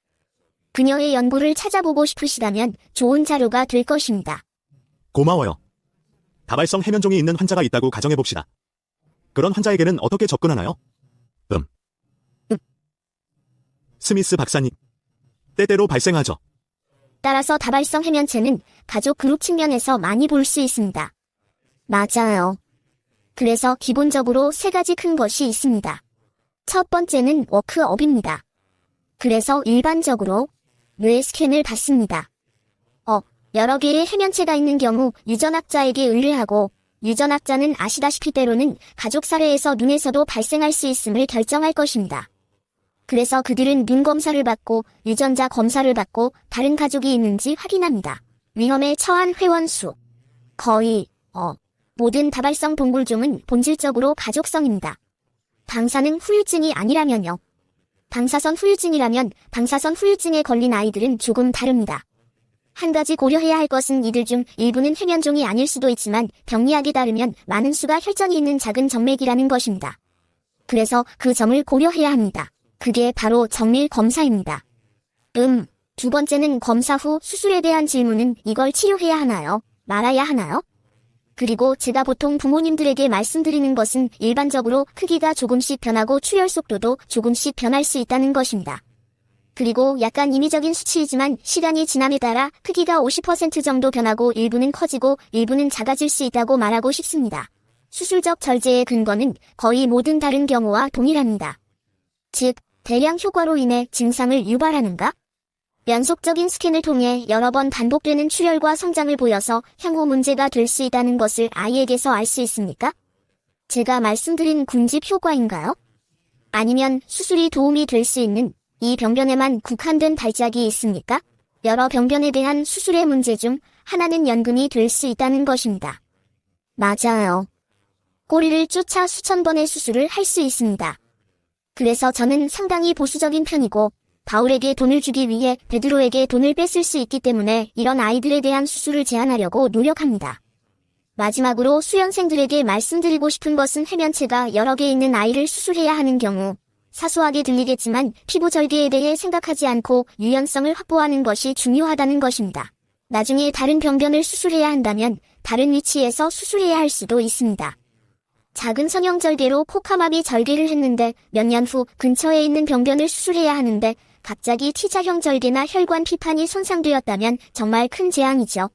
그녀의 연구를 찾아보고 싶으시다면 좋은 자료가 될 것입니다. 고마워요. 다발성 해면종이 있는 환자가 있다고 가정해봅시다. 그런 환자에게는 어떻게 접근하나요? 스미스 박사님. 때때로 발생하죠. 따라서 다발성 해면체는 가족 그룹 측면에서 많이 볼 수 있습니다. 맞아요. 그래서 기본적으로 3가지 큰 것이 있습니다. 첫 번째는 워크업입니다. 그래서 일반적으로 뇌 스캔을 받습니다. 여러 개의 해면체가 있는 경우 유전학자에게 의뢰하고 유전학자는 아시다시피 때로는 가족 사례에서 눈에서도 발생할 수 있음을 결정할 것입니다. 그래서 그들은 눈 검사를 받고 유전자 검사를 받고 다른 가족이 있는지 확인합니다. 위험에 처한 회원 수. 거의 모든 다발성 동굴종은 본질적으로 가족성입니다. 방사능 후유증이 아니라면요. 방사선 후유증이라면 방사선 후유증에 걸린 아이들은 조금 다릅니다. 한 가지 고려해야 할 것은 이들 중 일부는 해면종이 아닐 수도 있지만 병리학에 따르면 많은 수가 혈전이 있는 작은 정맥이라는 것입니다. 그래서 그 점을 고려해야 합니다. 그게 바로 정밀 검사입니다. 두 번째는 검사 후 수술에 대한 질문은 이걸 치료해야 하나요? 말아야 하나요? 그리고 제가 보통 부모님들에게 말씀드리는 것은 일반적으로 크기가 조금씩 변하고 출혈 속도도 조금씩 변할 수 있다는 것입니다. 그리고 약간 임의적인 수치이지만 시간이 지남에 따라 크기가 50% 정도 변하고 일부는 커지고 일부는 작아질 수 있다고 말하고 싶습니다. 수술적 절제의 근거는 거의 모든 다른 경우와 동일합니다. 즉, 대량 효과로 인해 증상을 유발하는가? 연속적인 스캔을 통해 여러 번 반복되는 출혈과 성장을 보여서 향후 문제가 될 수 있다는 것을 아이에게서 알 수 있습니까? 제가 말씀드린 군집 효과인가요? 아니면 수술이 도움이 될 수 있는 이 병변에만 국한된 발작이 있습니까? 여러 병변에 대한 수술의 문제 중 하나는 연금이 될 수 있다는 것입니다. 맞아요. 꼬리를 쫓아 수천 번의 수술을 할 수 있습니다. 그래서 저는 상당히 보수적인 편이고 바울에게 돈을 주기 위해 베드로에게 돈을 뺏을 수 있기 때문에 이런 아이들에 대한 수술을 제한하려고 노력합니다. 마지막으로 수련생들에게 말씀드리고 싶은 것은 해면체가 여러 개 있는 아이를 수술해야 하는 경우 사소하게 들리겠지만 피부 절개에 대해 생각하지 않고 유연성을 확보하는 것이 중요하다는 것입니다. 나중에 다른 병변을 수술해야 한다면 다른 위치에서 수술해야 할 수도 있습니다. 작은 선형 절개로 코카마비 절개를 했는데 몇 년 후 근처에 있는 병변을 수술해야 하는데 갑자기 T자형 절개나 혈관 피판이 손상되었다면 정말 큰 재앙이죠.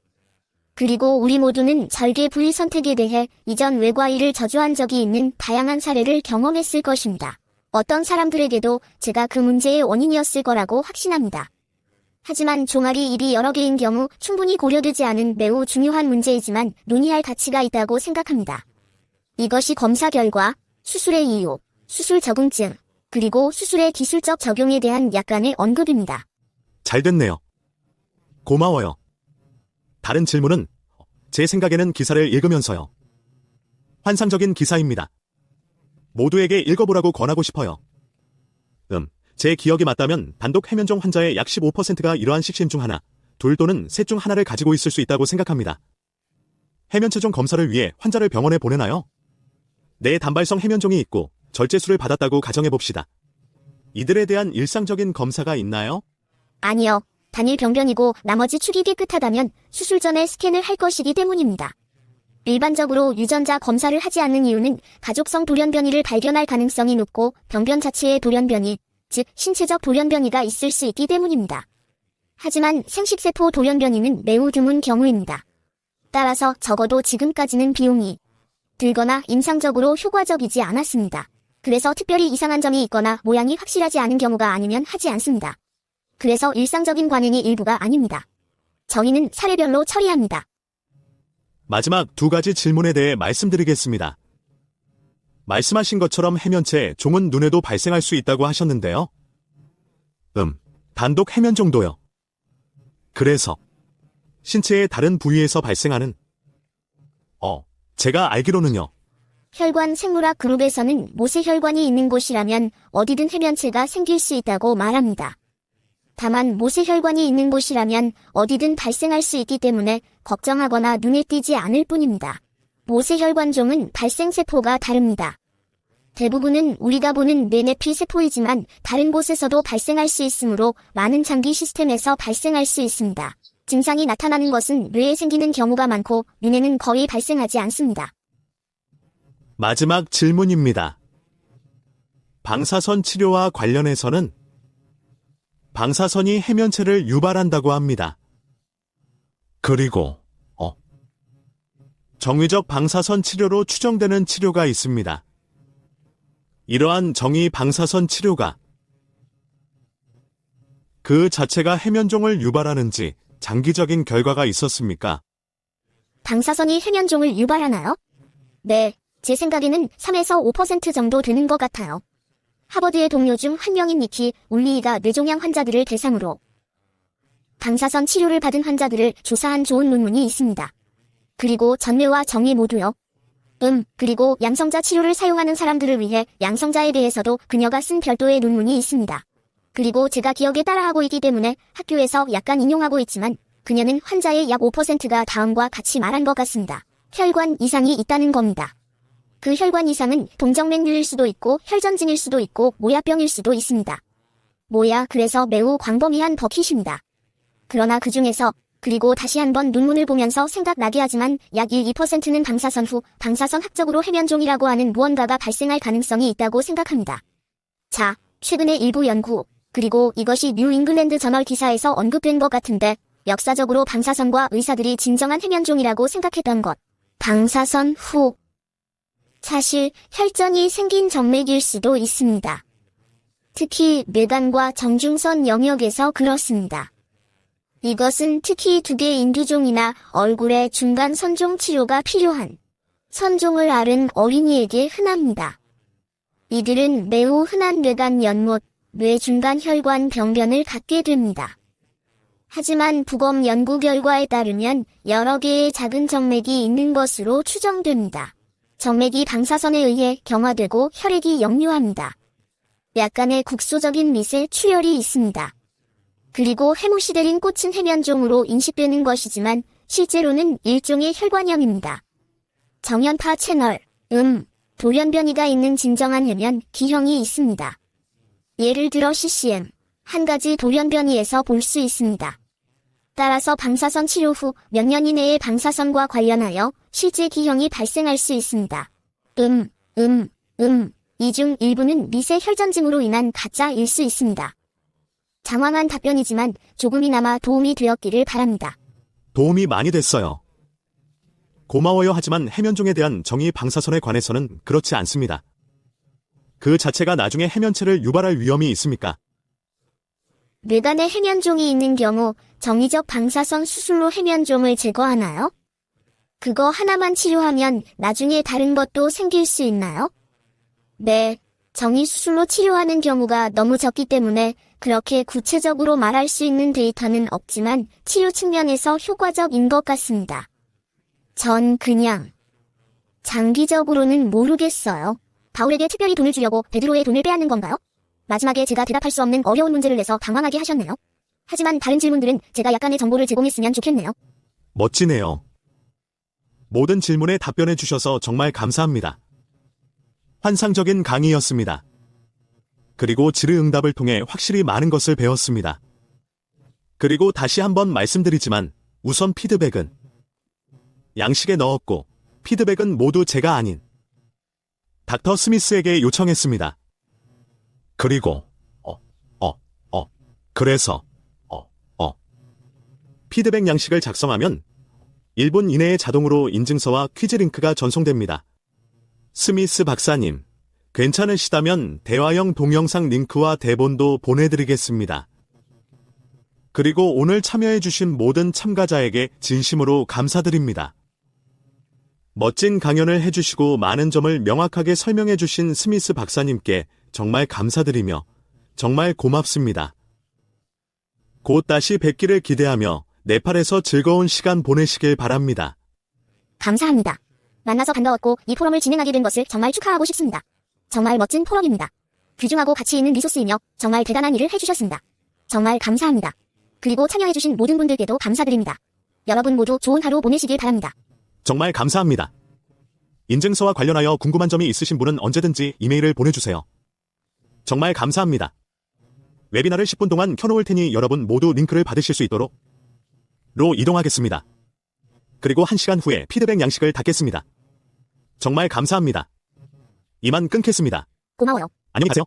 그리고 우리 모두는 절개 부위 선택에 대해 이전 외과의를 저주한 적이 있는 다양한 사례를 경험했을 것입니다. 어떤 사람들에게도 제가 그 문제의 원인이었을 거라고 확신합니다. 하지만 종아리 입이 여러 개인 경우 충분히 고려되지 않은 매우 중요한 문제이지만 논의할 가치가 있다고 생각합니다. 이것이 검사 결과, 수술의 이유, 수술 적응증, 그리고 수술의 기술적 적용에 대한 약간의 언급입니다. 잘 됐네요. 고마워요. 다른 질문은 제 생각에는 기사를 읽으면서요. 환상적인 기사입니다. 모두에게 읽어보라고 권하고 싶어요. 제 기억이 맞다면 단독 해면종 환자의 약 15%가 이러한 식신 중 하나, 둘 또는 셋 중 하나를 가지고 있을 수 있다고 생각합니다. 해면체종 검사를 위해 환자를 병원에 보내나요? 내 단발성 해면종이 있고 절제술을 받았다고 가정해봅시다. 이들에 대한 일상적인 검사가 있나요? 아니요. 단일 병변이고 나머지 축이 깨끗하다면 수술 전에 스캔을 할 것이기 때문입니다. 일반적으로 유전자 검사를 하지 않는 이유는 가족성 돌연변이를 발견할 가능성이 높고 병변 자체에 돌연변이, 즉 신체적 돌연변이가 있을 수 있기 때문입니다. 하지만 생식세포 돌연변이는 매우 드문 경우입니다. 따라서 적어도 지금까지는 비용이 들거나 임상적으로 효과적이지 않았습니다. 그래서 특별히 이상한 점이 있거나 모양이 확실하지 않은 경우가 아니면 하지 않습니다. 그래서 일상적인 관행이 일부가 아닙니다. 저희는 사례별로 처리합니다. 마지막 두 가지 질문에 대해 말씀드리겠습니다. 말씀하신 것처럼 해면체 종은 눈에도 발생할 수 있다고 하셨는데요. 단독 해면 정도요. 그래서 신체의 다른 부위에서 발생하는 제가 알기로는요. 혈관 생물학 그룹에서는 모세혈관이 있는 곳이라면 어디든 해면체가 생길 수 있다고 말합니다. 다만 모세혈관이 있는 곳이라면 어디든 발생할 수 있기 때문에 걱정하거나 눈에 띄지 않을 뿐입니다. 모세혈관종은 발생세포가 다릅니다. 대부분은 우리가 보는 뇌내피 세포이지만 다른 곳에서도 발생할 수 있으므로 많은 장기 시스템에서 발생할 수 있습니다. 증상이 나타나는 것은 뇌에 생기는 경우가 많고 눈에는 거의 발생하지 않습니다. 마지막 질문입니다. 방사선 치료와 관련해서는 방사선이 해면체를 유발한다고 합니다. 그리고 정위적 방사선 치료로 추정되는 치료가 있습니다. 이러한 정위 방사선 치료가 그 자체가 해면종을 유발하는지 장기적인 결과가 있었습니까? 방사선이 해면종을 유발하나요? 네, 제 생각에는 3에서 5% 정도 되는 것 같아요. 하버드의 동료 중 한 명인 니키 울리이가 뇌종양 환자들을 대상으로 방사선 치료를 받은 환자들을 조사한 좋은 논문이 있습니다. 그리고 전뇌와 정위 모두요. 그리고 양성자 치료를 사용하는 사람들을 위해 양성자에 대해서도 그녀가 쓴 별도의 논문이 있습니다. 그리고 제가 기억에 따라하고 있기 때문에 학교에서 약간 인용하고 있지만 그녀는 환자의 약 5%가 다음과 같이 말한 것 같습니다. 혈관 이상이 있다는 겁니다. 그 혈관 이상은 동정맥류일 수도 있고 혈전증일 수도 있고 모야병일 수도 있습니다. 그래서 매우 광범위한 버킷입니다. 그러나 그 중에서 그리고 다시 한번 논문을 보면서 생각나게 하지만 약 1-2%는 방사선 후 방사선 학적으로 해면종이라고 하는 무언가가 발생할 가능성이 있다고 생각합니다. 자, 최근의 일부 연구, 그리고 이것이 뉴 잉글랜드 저널 기사에서 언급된 것 같은데 역사적으로 방사선과 의사들이 진정한 해면종이라고 생각했던 것. 방사선 후 사실 혈전이 생긴 정맥일 수도 있습니다. 특히 뇌관과 정중선 영역에서 그렇습니다. 이것은 특히 두 개의 인두종이나 얼굴의 중간 선종 치료가 필요한 선종을 앓은 어린이에게 흔합니다. 이들은 매우 흔한 뇌관 연못, 뇌 중간 혈관 병변을 갖게 됩니다. 하지만 부검 연구 결과에 따르면 여러 개의 작은 정맥이 있는 것으로 추정됩니다. 정맥이 방사선에 의해 경화되고 혈액이 역류합니다. 약간의 국소적인 미세 출혈이 있습니다. 그리고 해무시데린 꽂힌 해면종으로 인식되는 것이지만 실제로는 일종의 혈관형입니다. 정연파 채널, 돌연변이가 있는 진정한 해면 기형이 있습니다. 예를 들어 CCM, 한 가지 돌연변이에서 볼 수 있습니다. 따라서 방사선 치료 후 몇 년 이내에 방사선과 관련하여 실제 기형이 발생할 수 있습니다. 이 중 일부는 미세 혈전증으로 인한 가짜일 수 있습니다. 장황한 답변이지만 조금이나마 도움이 되었기를 바랍니다. 도움이 많이 됐어요. 고마워요. 하지만 해면종에 대한 정의 방사선에 관해서는 그렇지 않습니다. 그 자체가 나중에 해면체를 유발할 위험이 있습니까? 뇌관에 해면종이 있는 경우 정의적 방사선 수술로 해면종을 제거하나요? 그거 하나만 치료하면 나중에 다른 것도 생길 수 있나요? 네, 정의 수술로 치료하는 경우가 너무 적기 때문에 그렇게 구체적으로 말할 수 있는 데이터는 없지만 치료 측면에서 효과적인 것 같습니다. 전 그냥 장기적으로는 모르겠어요. 바울에게 특별히 돈을 주려고 베드로의 돈을 빼앗는 건가요? 마지막에 제가 대답할 수 없는 어려운 문제를 내서 당황하게 하셨네요. 하지만 다른 질문들은 제가 약간의 정보를 제공했으면 좋겠네요. 멋지네요. 모든 질문에 답변해 주셔서 정말 감사합니다. 환상적인 강의였습니다. 그리고 질의응답을 통해 확실히 많은 것을 배웠습니다. 그리고 다시 한번 말씀드리지만 우선 피드백은 양식에 넣었고 피드백은 모두 제가 아닌 닥터 스미스에게 요청했습니다. 그리고 그래서 피드백 양식을 작성하면 1분 이내에 자동으로 인증서와 퀴즈 링크가 전송됩니다. 스미스 박사님, 괜찮으시다면 대화형 동영상 링크와 대본도 보내드리겠습니다. 그리고 오늘 참여해주신 모든 참가자에게 진심으로 감사드립니다. 멋진 강연을 해주시고 많은 점을 명확하게 설명해주신 스미스 박사님께 정말 감사드리며 정말 고맙습니다. 곧 다시 뵙기를 기대하며 네팔에서 즐거운 시간 보내시길 바랍니다. 감사합니다. 만나서 반가웠고 이 포럼을 진행하게 된 것을 정말 축하하고 싶습니다. 정말 멋진 포럼입니다. 귀중하고 가치 있는 리소스이며 정말 대단한 일을 해주셨습니다. 정말 감사합니다. 그리고 참여해주신 모든 분들께도 감사드립니다. 여러분 모두 좋은 하루 보내시길 바랍니다. 정말 감사합니다. 인증서와 관련하여 궁금한 점이 있으신 분은 언제든지 이메일을 보내주세요. 정말 감사합니다. 웨비나를 10분 동안 켜놓을 테니 여러분 모두 링크를 받으실 수 있도록 로 이동하겠습니다. 그리고 1시간 후에 피드백 양식을 닫겠습니다. 정말 감사합니다. 이만 끊겠습니다. 고마워요. 안녕히 가세요.